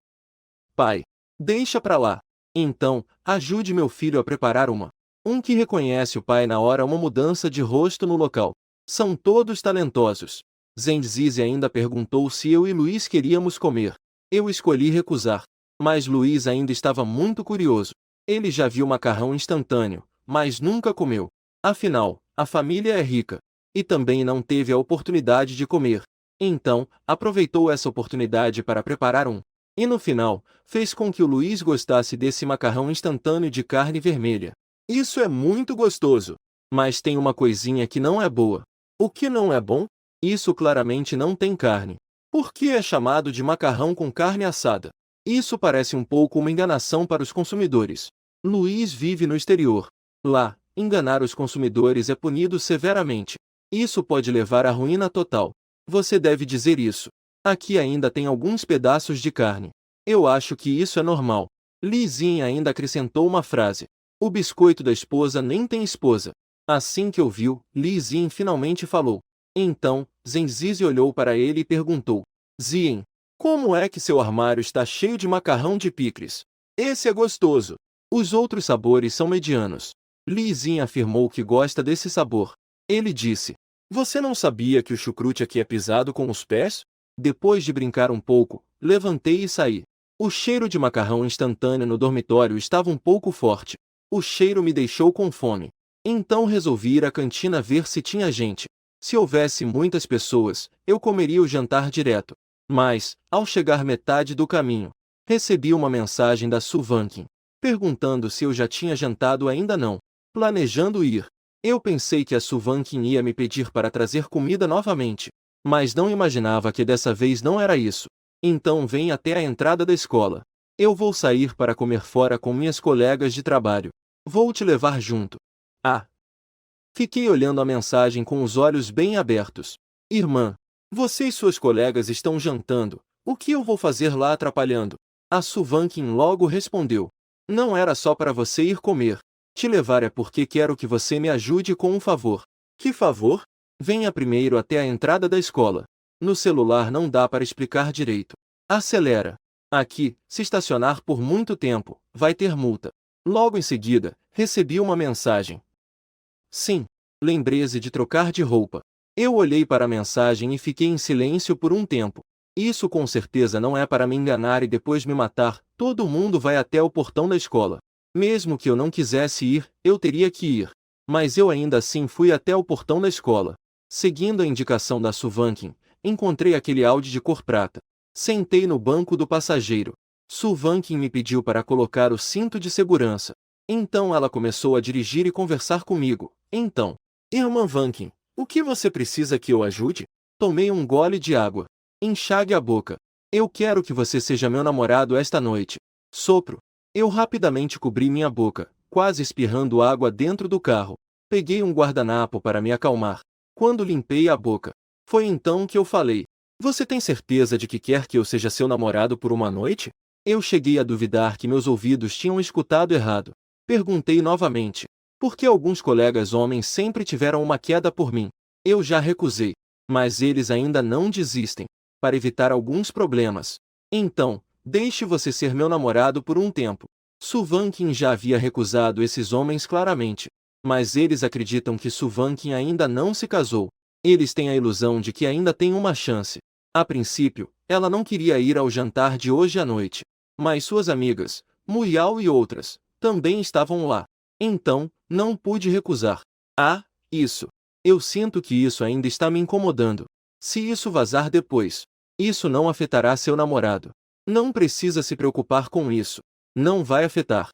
Pai, deixa pra lá. Então, ajude meu filho a preparar uma. Um que reconhece o pai na hora uma mudança de rosto no local. São todos talentosos. Zengzizi ainda perguntou se eu e Luiz queríamos comer. Eu escolhi recusar. Mas Luiz ainda estava muito curioso. Ele já viu macarrão instantâneo, mas nunca comeu. Afinal, a família é rica. E também não teve a oportunidade de comer. Então, aproveitou essa oportunidade para preparar um. E no final, fez com que o Luiz gostasse desse macarrão instantâneo de carne vermelha. Isso é muito gostoso. Mas tem uma coisinha que não é boa. O que não é bom? Isso claramente não tem carne. Por que é chamado de macarrão com carne assada? Isso parece um pouco uma enganação para os consumidores. Luiz vive no exterior. Lá, enganar os consumidores é punido severamente. Isso pode levar à ruína total. Você deve dizer isso. Aqui ainda tem alguns pedaços de carne. Eu acho que isso é normal. Li Xin ainda acrescentou uma frase. O biscoito da esposa nem tem esposa. Assim que ouviu, Li Xin finalmente falou. Então, Zengzizi olhou para ele e perguntou: Zien, como é que seu armário está cheio de macarrão de picles? Esse é gostoso. Os outros sabores são medianos. Li Xin afirmou que gosta desse sabor. Ele disse: Você não sabia que o chucrute aqui é pisado com os pés? Depois de brincar um pouco, levantei e saí. O cheiro de macarrão instantâneo no dormitório estava um pouco forte. O cheiro me deixou com fome. Então resolvi ir à cantina ver se tinha gente. Se houvesse muitas pessoas, eu comeria o jantar direto. Mas, ao chegar metade do caminho, recebi uma mensagem da Su Vanqin, perguntando se eu já tinha jantado ainda não. Planejando ir. Eu pensei que a Su Vanqin ia me pedir para trazer comida novamente. Mas não imaginava que dessa vez não era isso. Então vem até a entrada da escola. Eu vou sair para comer fora com minhas colegas de trabalho. Vou te levar junto. Ah! Fiquei olhando a mensagem com os olhos bem abertos. Irmã, você e suas colegas estão jantando. O que eu vou fazer lá atrapalhando? A Su Vanqin logo respondeu. Não era só para você ir comer. Te levar é porque quero que você me ajude com um favor. Que favor? Venha primeiro até a entrada da escola. No celular não dá para explicar direito. Acelera. Aqui, se estacionar por muito tempo, vai ter multa. Logo em seguida, recebi uma mensagem. Sim, lembrei-se de trocar de roupa. Eu olhei para a mensagem e fiquei em silêncio por um tempo. Isso com certeza não é para me enganar e depois me matar. Todo mundo vai até o portão da escola. Mesmo que eu não quisesse ir, eu teria que ir. Mas eu ainda assim fui até o portão da escola. Seguindo a indicação da Su Vanqin, encontrei aquele Audi de cor prata. Sentei no banco do passageiro. Su Vanqin me pediu para colocar o cinto de segurança. Então ela começou a dirigir e conversar comigo. Então, Irmã Vanqin, o que você precisa que eu ajude? Tomei um gole de água. Enxague a boca. Eu quero que você seja meu namorado esta noite. Sopro. Eu rapidamente cobri minha boca, quase espirrando água dentro do carro. Peguei um guardanapo para me acalmar. Quando limpei a boca, foi então que eu falei. Você tem certeza de que quer que eu seja seu namorado por uma noite? Eu cheguei a duvidar que meus ouvidos tinham escutado errado. Perguntei novamente. Porque alguns colegas homens sempre tiveram uma queda por mim. Eu já recusei. Mas eles ainda não desistem, para evitar alguns problemas. Então, deixe você ser meu namorado por um tempo. Suvankin já havia recusado esses homens claramente. Mas eles acreditam que Suvankin ainda não se casou. Eles têm a ilusão de que ainda tem uma chance. A princípio, ela não queria ir ao jantar de hoje à noite. Mas suas amigas, Muriel e outras, também estavam lá. Então, não pude recusar. Ah, isso. Eu sinto que isso ainda está me incomodando. Se isso vazar depois, isso não afetará seu namorado. Não precisa se preocupar com isso. Não vai afetar.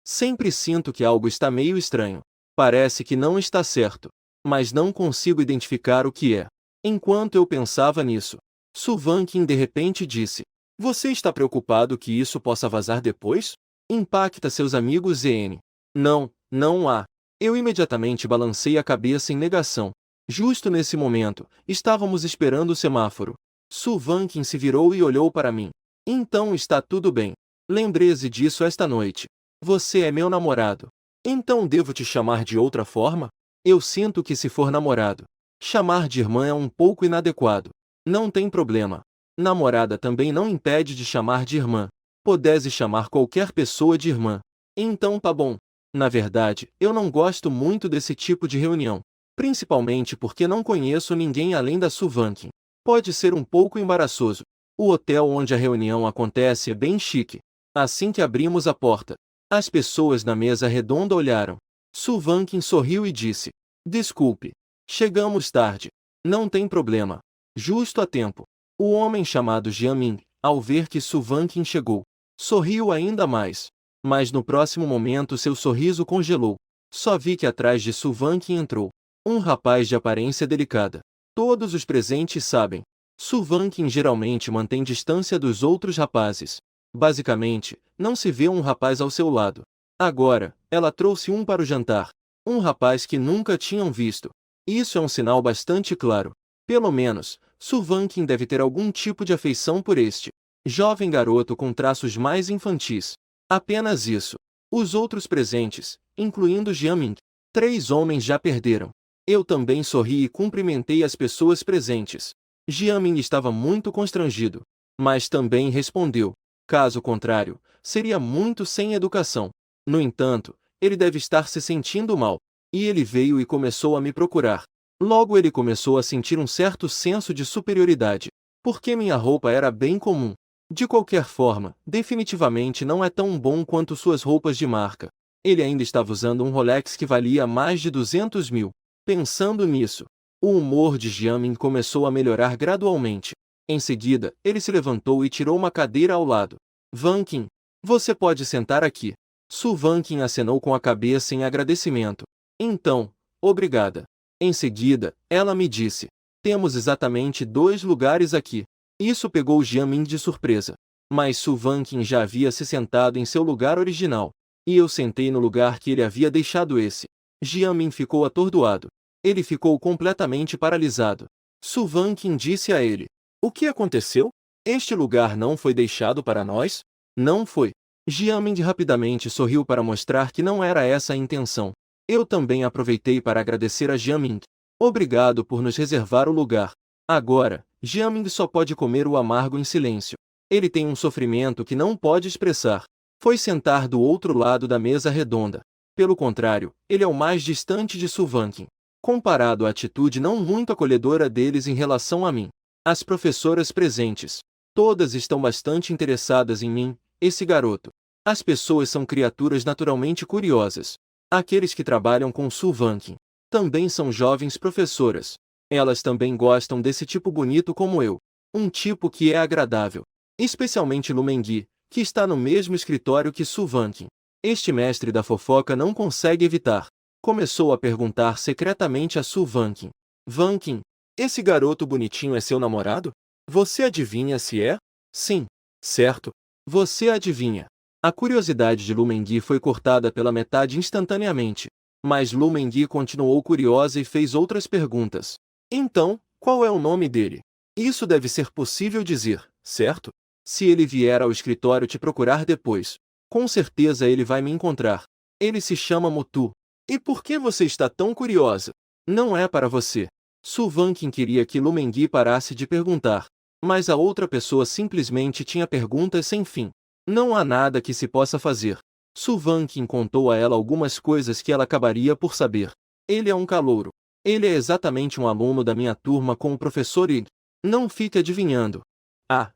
Sempre sinto que algo está meio estranho. Parece que não está certo. Mas não consigo identificar o que é. Enquanto eu pensava nisso, Suvankin de repente disse: Você está preocupado que isso possa vazar depois? Impacta seus amigos EN. Não, não há. Eu imediatamente balancei a cabeça em negação. Justo nesse momento, estávamos esperando o semáforo. Suvankin se virou e olhou para mim. Então está tudo bem. Lembre-se disso esta noite. Você é meu namorado. Então devo te chamar de outra forma? Eu sinto que se for namorado, chamar de irmã é um pouco inadequado. Não tem problema. Namorada também não impede de chamar de irmã. Podese chamar qualquer pessoa de irmã. Então tá bom. Na verdade, eu não gosto muito desse tipo de reunião. Principalmente porque não conheço ninguém além da Suvankin. Pode ser um pouco embaraçoso. O hotel onde a reunião acontece é bem chique. Assim que abrimos a porta, as pessoas na mesa redonda olharam. Suvankin sorriu e disse: Desculpe. Chegamos tarde. Não tem problema. Justo a tempo. O homem chamado Jianming, ao ver que Suvankin chegou, sorriu ainda mais. Mas no próximo momento seu sorriso congelou. Só vi que atrás de Suvankin entrou um rapaz de aparência delicada. Todos os presentes sabem. Suvankin geralmente mantém distância dos outros rapazes. Basicamente, não se vê um rapaz ao seu lado. Agora, ela trouxe um para o jantar. Um rapaz que nunca tinham visto. Isso é um sinal bastante claro. Pelo menos, Suvankin deve ter algum tipo de afeição por este jovem garoto com traços mais infantis. Apenas isso. Os outros presentes, incluindo Jianming, 3 homens já perderam. Eu também sorri e cumprimentei as pessoas presentes. Jianming estava muito constrangido, mas também respondeu. Caso contrário, seria muito sem educação. No entanto, ele deve estar se sentindo mal. E ele veio e começou a me procurar. Logo ele começou a sentir um certo senso de superioridade, porque minha roupa era bem comum. De qualquer forma, definitivamente não é tão bom quanto suas roupas de marca. Ele ainda estava usando um Rolex que valia mais de 200 mil. Pensando nisso, o humor de Jianming começou a melhorar gradualmente. Em seguida, ele se levantou e tirou uma cadeira ao lado. Vankin, você pode sentar aqui. Suvankin acenou com a cabeça em agradecimento. Então, obrigada. Em seguida, ela me disse: Temos exatamente 2 lugares aqui. Isso pegou Jianming de surpresa. Mas Suvankin já havia se sentado em seu lugar original. E eu sentei no lugar que ele havia deixado esse. Jianming ficou atordoado. Ele ficou completamente paralisado. Suvankin disse a ele: O que aconteceu? Este lugar não foi deixado para nós? Não foi. Jianming rapidamente sorriu para mostrar que não era essa a intenção. Eu também aproveitei para agradecer a Jianming. Obrigado por nos reservar o lugar. Agora, Jianming só pode comer o amargo em silêncio. Ele tem um sofrimento que não pode expressar. Foi sentar do outro lado da mesa redonda. Pelo contrário, ele é o mais distante de Suvankin. Comparado à atitude não muito acolhedora deles em relação a mim. As professoras presentes. Todas estão bastante interessadas em mim, esse garoto. As pessoas são criaturas naturalmente curiosas. Aqueles que trabalham com Suvankin também são jovens professoras. Elas também gostam desse tipo bonito como eu. Um tipo que é agradável. Especialmente Lumengui, que está no mesmo escritório que Suvankin. Este mestre da fofoca não consegue evitar. Começou a perguntar secretamente a Suvankin. Vankin, esse garoto bonitinho é seu namorado? Você adivinha se é? Sim. Certo. Você adivinha. A curiosidade de Lumengui foi cortada pela metade instantaneamente. Mas Lumengui continuou curiosa e fez outras perguntas. Então, qual é o nome dele? Isso deve ser possível dizer, certo? Se ele vier ao escritório te procurar depois, com certeza ele vai me encontrar. Ele se chama Mutu. E por que você está tão curiosa? Não é para você. Su Vanqin queria que Lu Mengui parasse de perguntar, mas a outra pessoa simplesmente tinha perguntas sem fim. Não há nada que se possa fazer. Su Vanqin contou a ela algumas coisas que ela acabaria por saber. Ele é um calouro. Ele é exatamente um aluno da minha turma com o professor Ig. Não fique adivinhando. Ah!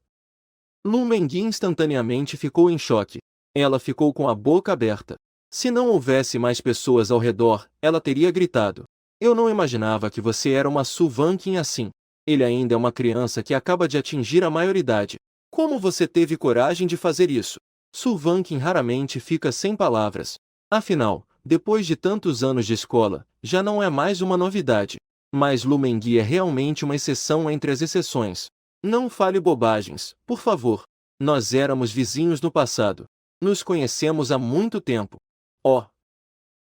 Lu Mengui instantaneamente ficou em choque. Ela ficou com a boca aberta. Se não houvesse mais pessoas ao redor, ela teria gritado. Eu não imaginava que você era uma Su Vanqin assim. Ele ainda é uma criança que acaba de atingir a maioridade. Como você teve coragem de fazer isso? Su Vanqin raramente fica sem palavras. Afinal, depois de tantos anos de escola, já não é mais uma novidade. Mas Lu Mengui é realmente uma exceção entre as exceções. Não fale bobagens, por favor. Nós éramos vizinhos no passado. Nos conhecemos há muito tempo. Oh!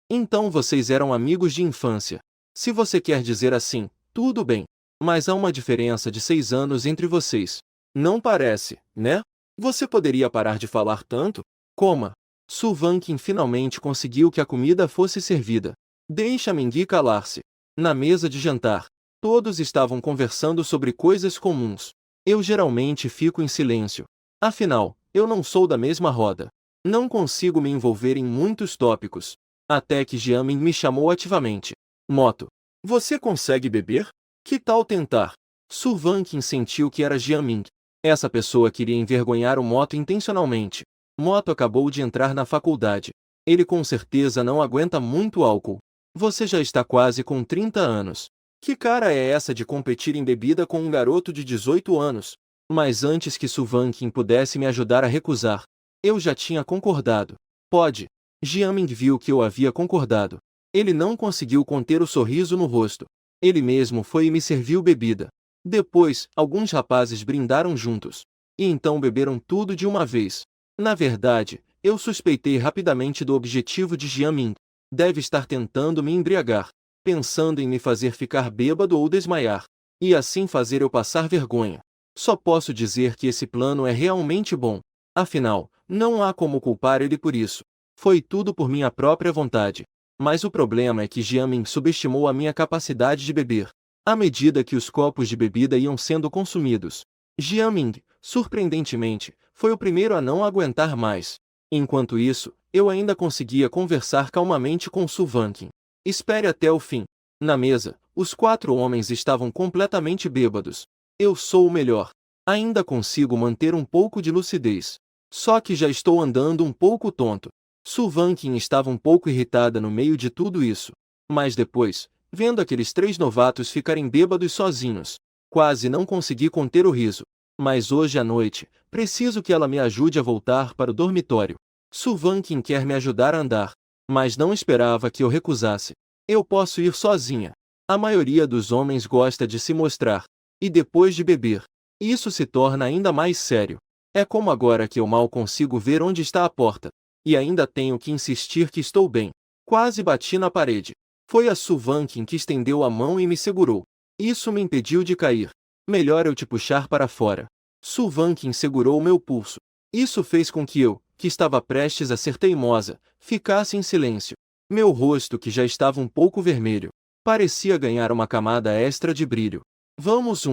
Então vocês eram amigos de infância. Se você quer dizer assim, tudo bem. Mas há uma diferença de 6 anos entre vocês. Não parece, né? Você poderia parar de falar tanto? Coma. Su Vanqin finalmente conseguiu que a comida fosse servida. Deixa Mengui calar-se. Na mesa de jantar, todos estavam conversando sobre coisas comuns. Eu geralmente fico em silêncio. Afinal, eu não sou da mesma roda. Não consigo me envolver em muitos tópicos. Até que Jiamin me chamou ativamente. Moto. Você consegue beber? Que tal tentar? Su Vanqin sentiu que era Jiamin. Essa pessoa queria envergonhar o Moto intencionalmente. Moto acabou de entrar na faculdade. Ele com certeza não aguenta muito álcool. Você já está quase com 30 anos. Que cara é essa de competir em bebida com um garoto de 18 anos? Mas antes que Su Vanqin pudesse me ajudar a recusar, eu já tinha concordado. Pode. Jiamin viu que eu havia concordado. Ele não conseguiu conter o sorriso no rosto. Ele mesmo foi e me serviu bebida. Depois, alguns rapazes brindaram juntos. E então beberam tudo de uma vez. Na verdade, eu suspeitei rapidamente do objetivo de Jiamin. Deve estar tentando me embriagar, pensando em me fazer ficar bêbado ou desmaiar, e assim fazer eu passar vergonha. Só posso dizer que esse plano é realmente bom. Afinal, não há como culpar ele por isso. Foi tudo por minha própria vontade. Mas o problema é que Jiamin subestimou a minha capacidade de beber. À medida que os copos de bebida iam sendo consumidos, Jiamin, surpreendentemente, foi o primeiro a não aguentar mais. Enquanto isso, eu ainda conseguia conversar calmamente com Su Vanqin. Espere até o fim. Na mesa, os 4 homens estavam completamente bêbados. Eu sou o melhor. Ainda consigo manter um pouco de lucidez. Só que já estou andando um pouco tonto. Su Vanqin estava um pouco irritada no meio de tudo isso. Mas depois, vendo aqueles 3 novatos ficarem bêbados sozinhos, quase não consegui conter o riso. Mas hoje à noite, preciso que ela me ajude a voltar para o dormitório. Su Vanqin quer me ajudar a andar, mas não esperava que eu recusasse. Eu posso ir sozinha. A maioria dos homens gosta de se mostrar. E depois de beber, isso se torna ainda mais sério. É como agora que eu mal consigo ver onde está a porta. E ainda tenho que insistir que estou bem. Quase bati na parede. Foi a Su Vanqin que estendeu a mão e me segurou. Isso me impediu de cair. Melhor eu te puxar para fora. Su Vanqin segurou meu pulso. Isso fez com que eu, que estava prestes a ser teimosa, ficasse em silêncio. Meu rosto, que já estava um pouco vermelho, parecia ganhar uma camada extra de brilho. Vamos.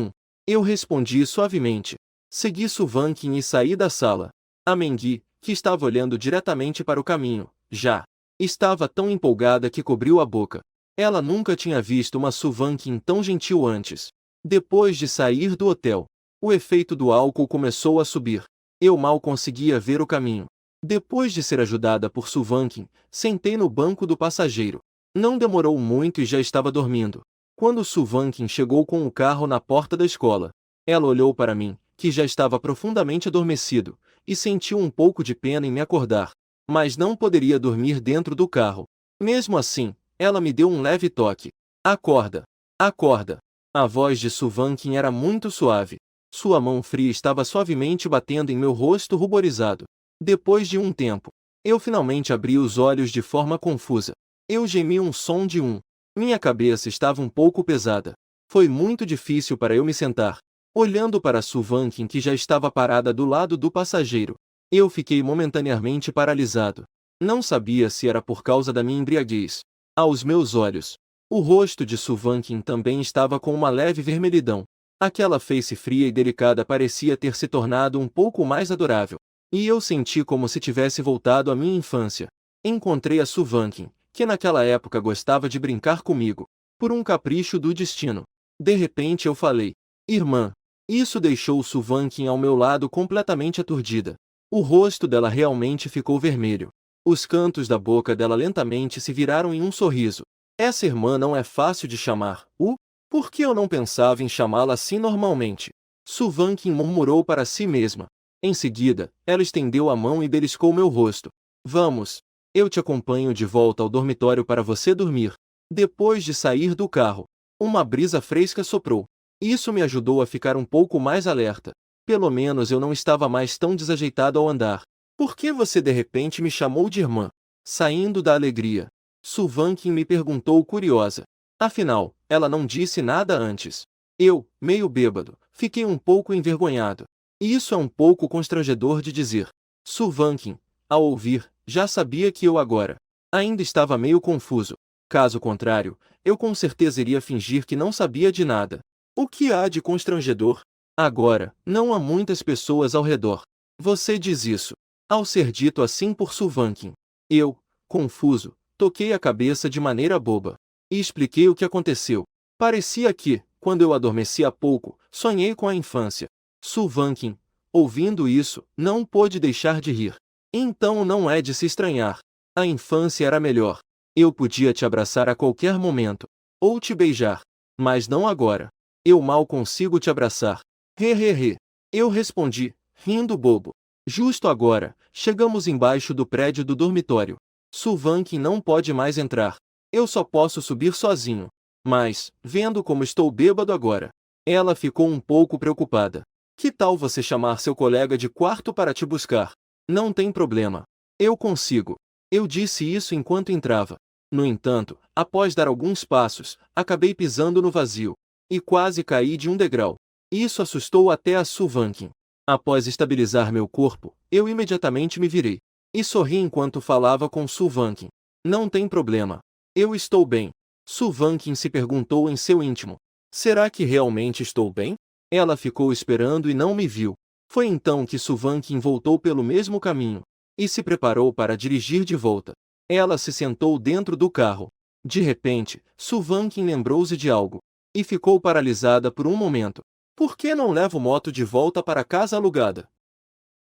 Eu respondi suavemente. Segui Su Vanqin e saí da sala. A Mengui, que estava olhando diretamente para o caminho, já estava tão empolgada que cobriu a boca. Ela nunca tinha visto uma Su Vanqin tão gentil antes. Depois de sair do hotel, o efeito do álcool começou a subir. Eu mal conseguia ver o caminho. Depois de ser ajudada por Su Vanqin, sentei no banco do passageiro. Não demorou muito e já estava dormindo. Quando Su Vanqin chegou com o carro na porta da escola, ela olhou para mim, que já estava profundamente adormecido, e sentiu um pouco de pena em me acordar. Mas não poderia dormir dentro do carro. Mesmo assim, ela me deu um leve toque. Acorda! Acorda! A voz de Su Vanqin era muito suave. Sua mão fria estava suavemente batendo em meu rosto ruborizado. Depois de um tempo, eu finalmente abri os olhos de forma confusa. Eu gemi um som de Minha cabeça estava um pouco pesada. Foi muito difícil para eu me sentar. Olhando para Su Vanqin, que já estava parada do lado do passageiro, eu fiquei momentaneamente paralisado. Não sabia se era por causa da minha embriaguez. Aos meus olhos, O rosto de Suvankin também estava com uma leve vermelhidão. Aquela face fria e delicada parecia ter se tornado um pouco mais adorável. E eu senti como se tivesse voltado à minha infância. Encontrei a Suvankin, que naquela época gostava de brincar comigo, por um capricho do destino. De repente eu falei: irmã. Isso deixou Suvankin ao meu lado completamente aturdida. O rosto dela realmente ficou vermelho. Os cantos da boca dela lentamente se viraram em um sorriso. Essa irmã não é fácil de chamar. Por que eu não pensava em chamá-la assim normalmente? Suvankin murmurou para si mesma. Em seguida, ela estendeu a mão e beliscou meu rosto. Vamos. Eu te acompanho de volta ao dormitório para você dormir. Depois de sair do carro, uma brisa fresca soprou. Isso me ajudou a ficar um pouco mais alerta. Pelo menos eu não estava mais tão desajeitado ao andar. Por que você de repente me chamou de irmã? Saindo da alegria, Suvankin me perguntou curiosa. Afinal, ela não disse nada antes. Eu, meio bêbado, fiquei um pouco envergonhado. Isso é um pouco constrangedor de dizer. Suvankin, ao ouvir, já sabia que eu agora ainda estava meio confuso. Caso contrário, eu com certeza iria fingir que não sabia de nada. O que há de constrangedor? Agora, não há muitas pessoas ao redor. Você diz isso. Ao ser dito assim por Suvankin, eu, confuso, toquei a cabeça de maneira boba. E expliquei o que aconteceu. Parecia que, quando eu adormeci há pouco, sonhei com a infância. Suvankin, ouvindo isso, não pôde deixar de rir. Então não é de se estranhar. A infância era melhor. Eu podia te abraçar a qualquer momento. Ou te beijar. Mas não agora. Eu mal consigo te abraçar. He. Eu respondi, rindo bobo. Justo agora, chegamos embaixo do prédio do dormitório. Suvankin não pode mais entrar. Eu só posso subir sozinho. Mas, vendo como estou bêbado agora, ela ficou um pouco preocupada. Que tal você chamar seu colega de quarto para te buscar? Não tem problema. Eu consigo. Eu disse isso enquanto entrava. No entanto, após dar alguns passos, acabei pisando no vazio. E quase caí de um degrau. Isso assustou até a Suvankin. Após estabilizar meu corpo, eu imediatamente me virei. E sorri enquanto falava com Suvankin. Não tem problema. Eu estou bem. Suvankin se perguntou em seu íntimo. Será que realmente estou bem? Ela ficou esperando e não me viu. Foi então que Suvankin voltou pelo mesmo caminho. E se preparou para dirigir de volta. Ela se sentou dentro do carro. De repente, Suvankin lembrou-se de algo. E ficou paralisada por um momento. Por que não levo moto de volta para casa alugada?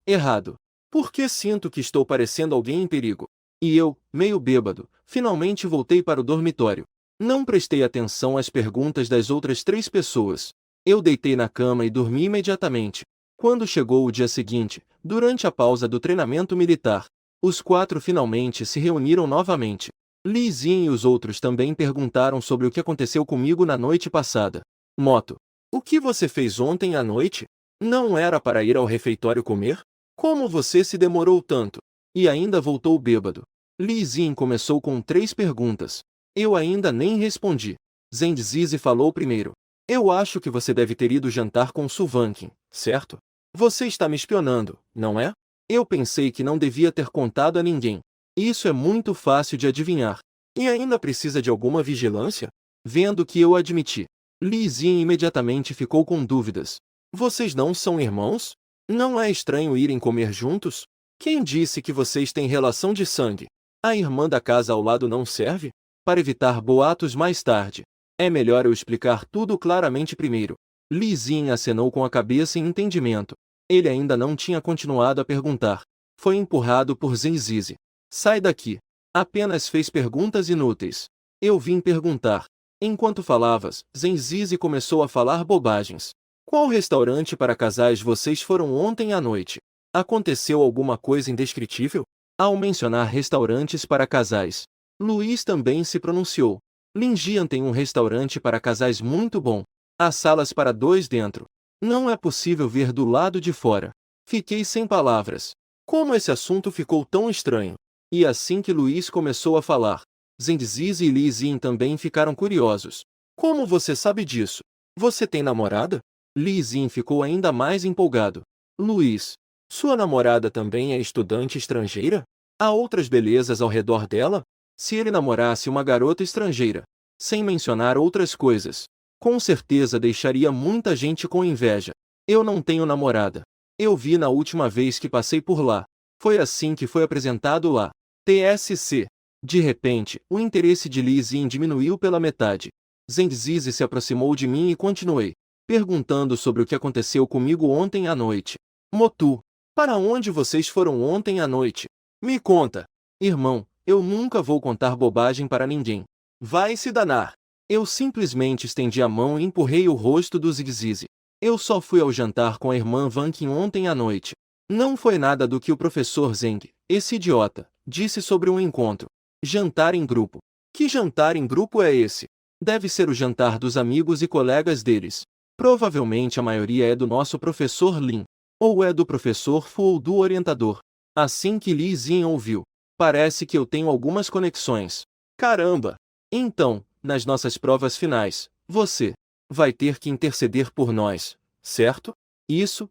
Errado. Por que sinto que estou parecendo alguém em perigo? E eu, meio bêbado, finalmente voltei para o dormitório. Não prestei atenção às perguntas das outras 3 pessoas. Eu deitei na cama e dormi imediatamente. Quando chegou o dia seguinte, durante a pausa do treinamento militar, os 4 finalmente se reuniram novamente. Li Xin e os outros também perguntaram sobre o que aconteceu comigo na noite passada. Moto. O que você fez ontem à noite? Não era para ir ao refeitório comer? Como você se demorou tanto? E ainda voltou bêbado. Li Xin começou com 3 perguntas. Eu ainda nem respondi. Zheng Zizi falou primeiro. Eu acho que você deve ter ido jantar com Suvankin, certo? Você está me espionando, não é? Eu pensei que não devia ter contado a ninguém. Isso é muito fácil de adivinhar. E ainda precisa de alguma vigilância? Vendo que eu admiti, Li Xin imediatamente ficou com dúvidas. Vocês não são irmãos? Não é estranho irem comer juntos? Quem disse que vocês têm relação de sangue? A irmã da casa ao lado não serve? Para evitar boatos mais tarde, é melhor eu explicar tudo claramente primeiro. Li Xin acenou com a cabeça em entendimento. Ele ainda não tinha continuado a perguntar. Foi empurrado por Zheng Zizi. Sai daqui. Apenas fez perguntas inúteis. Eu vim perguntar. Enquanto falavas, Zheng Zizi começou a falar bobagens. Qual restaurante para casais vocês foram ontem à noite? Aconteceu alguma coisa indescritível? Ao mencionar restaurantes para casais, Luiz também se pronunciou. Linjian tem um restaurante para casais muito bom. Há salas para 2 dentro. Não é possível ver do lado de fora. Fiquei sem palavras. Como esse assunto ficou tão estranho? E assim que Luiz começou a falar, Zheng Zizi e Li Xin também ficaram curiosos. Como você sabe disso? Você tem namorada? Li Xin ficou ainda mais empolgado. Luiz, sua namorada também é estudante estrangeira? Há outras belezas ao redor dela? Se ele namorasse uma garota estrangeira, sem mencionar outras coisas. Com certeza deixaria muita gente com inveja. Eu não tenho namorada. Eu vi na última vez que passei por lá. Foi assim que foi apresentado lá. TSC. De repente, o interesse de Li Xin diminuiu pela metade. Zheng Zizi se aproximou de mim e continuei, perguntando sobre o que aconteceu comigo ontem à noite. Motu, para onde vocês foram ontem à noite? Me conta. Irmão, eu nunca vou contar bobagem para ninguém. Vai se danar. Eu simplesmente estendi a mão e empurrei o rosto do Zheng Zizi. Eu só fui ao jantar com a irmã Van Qin ontem à noite. Não foi nada do que o professor Zheng, esse idiota, disse sobre um encontro. Jantar em grupo. Que jantar em grupo é esse? Deve ser o jantar dos amigos e colegas deles. Provavelmente a maioria é do nosso professor Lin. Ou é do professor Fu ou do orientador. Assim que Li Xin ouviu. Parece que eu tenho algumas conexões. Caramba! Então, nas nossas provas finais, você vai ter que interceder por nós, certo? Isso.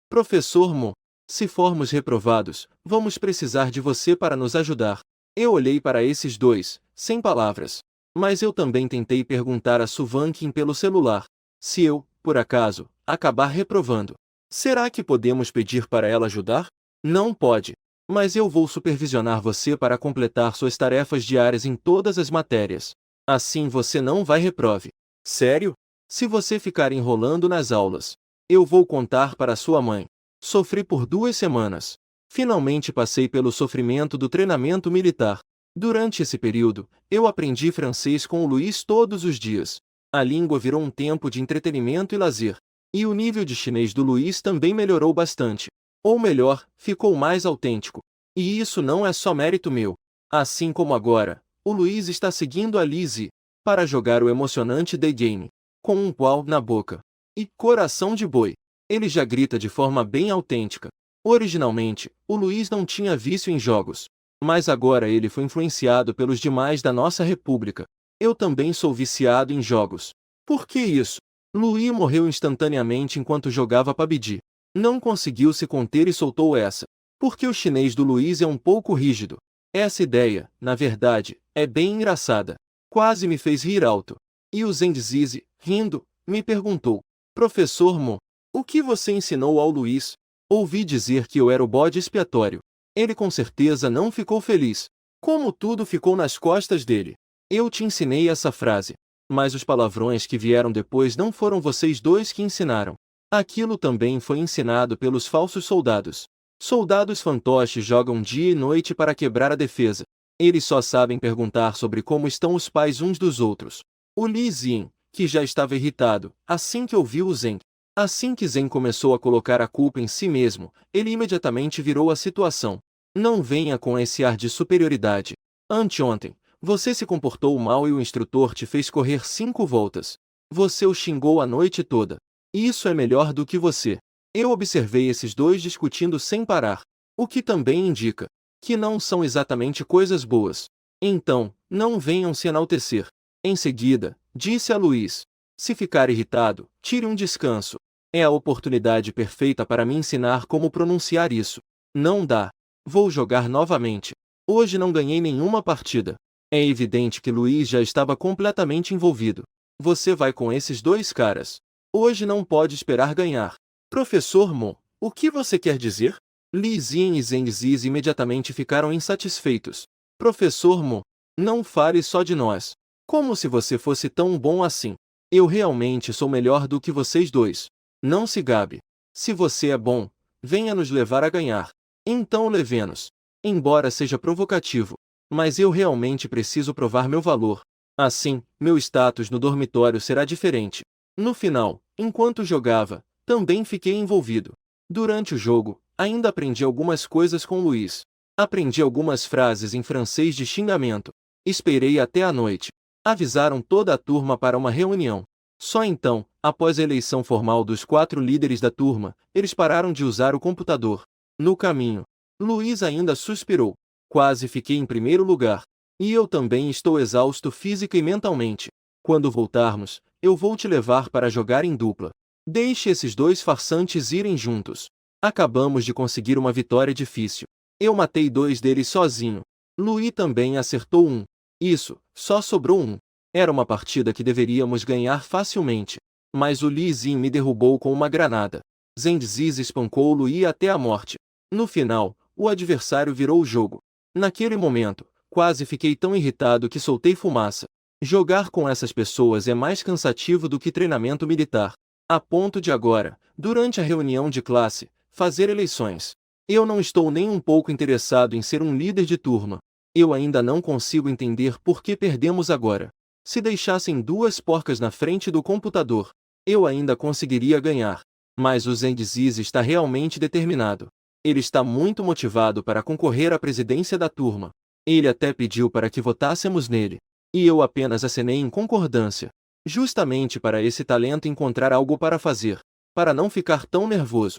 Professor Mo, se formos reprovados, vamos precisar de você para nos ajudar. Eu olhei para esses dois, sem palavras. Mas eu também tentei perguntar a Su Van Qin pelo celular. Se eu, por acaso, acabar reprovando, será que podemos pedir para ela ajudar? Não pode. Mas eu vou supervisionar você para completar suas tarefas diárias em todas as matérias. Assim você não vai reprove. Sério? Se você ficar enrolando nas aulas, eu vou contar para sua mãe. Sofri por 2 semanas. Finalmente passei pelo sofrimento do treinamento militar. Durante esse período, eu aprendi francês com o Luiz todos os dias. A língua virou um tempo de entretenimento e lazer. E o nível de chinês do Luiz também melhorou bastante. Ou melhor, ficou mais autêntico. E isso não é só mérito meu. Assim como agora, o Luiz está seguindo a Lizzie para jogar o emocionante The Game, com um pau na boca e coração de boi. Ele já grita de forma bem autêntica. Originalmente, o Luiz não tinha vício em jogos. Mas agora ele foi influenciado pelos demais da nossa república. Eu também sou viciado em jogos. Por que isso? Luiz morreu instantaneamente enquanto jogava PUBG. Não conseguiu se conter e soltou essa. Porque o chinês do Luiz é um pouco rígido. Essa ideia, na verdade, é bem engraçada. Quase me fez rir alto. E o Zheng Zizi, rindo, me perguntou: Professor Mo, o que você ensinou ao Luiz? Ouvi dizer que eu era o bode expiatório. Ele com certeza não ficou feliz. Como tudo ficou nas costas dele. Eu te ensinei essa frase. Mas os palavrões que vieram depois não foram vocês dois que ensinaram. Aquilo também foi ensinado pelos falsos soldados. Soldados fantoches jogam dia e noite para quebrar a defesa. Eles só sabem perguntar sobre como estão os pais uns dos outros. O Li Xin, que já estava irritado, assim que ouviu o Zheng. Assim que Zheng começou a colocar a culpa em si mesmo, ele imediatamente virou a situação. Não venha com esse ar de superioridade. Anteontem, você se comportou mal e o instrutor te fez correr 5 voltas. Você o xingou a noite toda. Isso é melhor do que você. Eu observei esses dois discutindo sem parar, o que também indica que não são exatamente coisas boas. Então, não venham se enaltecer. Em seguida, disse a Luiz: se ficar irritado, tire um descanso. É a oportunidade perfeita para me ensinar como pronunciar isso. Não dá. Vou jogar novamente. Hoje não ganhei nenhuma partida. É evidente que Luiz já estava completamente envolvido. Você vai com esses dois caras. Hoje não pode esperar ganhar. Professor Mo, o que você quer dizer? Li Xin e Zheng Zizi imediatamente ficaram insatisfeitos. Professor Mo, não fale só de nós. Como se você fosse tão bom assim. Eu realmente sou melhor do que vocês dois. Não se gabe. Se você é bom, venha nos levar a ganhar. Então leve-nos. Embora seja provocativo, mas eu realmente preciso provar meu valor. Assim, meu status no dormitório será diferente. No final, enquanto jogava, também fiquei envolvido. Durante o jogo, ainda aprendi algumas coisas com Luiz. Aprendi algumas frases em francês de xingamento. Esperei até a noite. Avisaram toda a turma para uma reunião. Só então, após a eleição formal dos 4 líderes da turma, eles pararam de usar o computador. No caminho, Luiz ainda suspirou. Quase fiquei em primeiro lugar. E eu também estou exausto física e mentalmente. Quando voltarmos, eu vou te levar para jogar em dupla. Deixe esses dois farsantes irem juntos. Acabamos de conseguir uma vitória difícil. Eu matei 2 deles sozinho. Luiz também acertou um. Isso, só sobrou um. Era uma partida que deveríamos ganhar facilmente. Mas o Li Xin me derrubou com uma granada. Zheng Zizi espancou Lui até a morte. No final, o adversário virou o jogo. Naquele momento, quase fiquei tão irritado que soltei fumaça. Jogar com essas pessoas é mais cansativo do que treinamento militar. A ponto de agora, durante a reunião de classe, fazer eleições. Eu não estou nem um pouco interessado em ser um líder de turma. Eu ainda não consigo entender por que perdemos agora. Se deixassem duas porcas na frente do computador, eu ainda conseguiria ganhar. Mas o Zheng Zizi está realmente determinado. Ele está muito motivado para concorrer à presidência da turma. Ele até pediu para que votássemos nele. E eu apenas acenei em concordância. Justamente para esse talento encontrar algo para fazer. Para não ficar tão nervoso.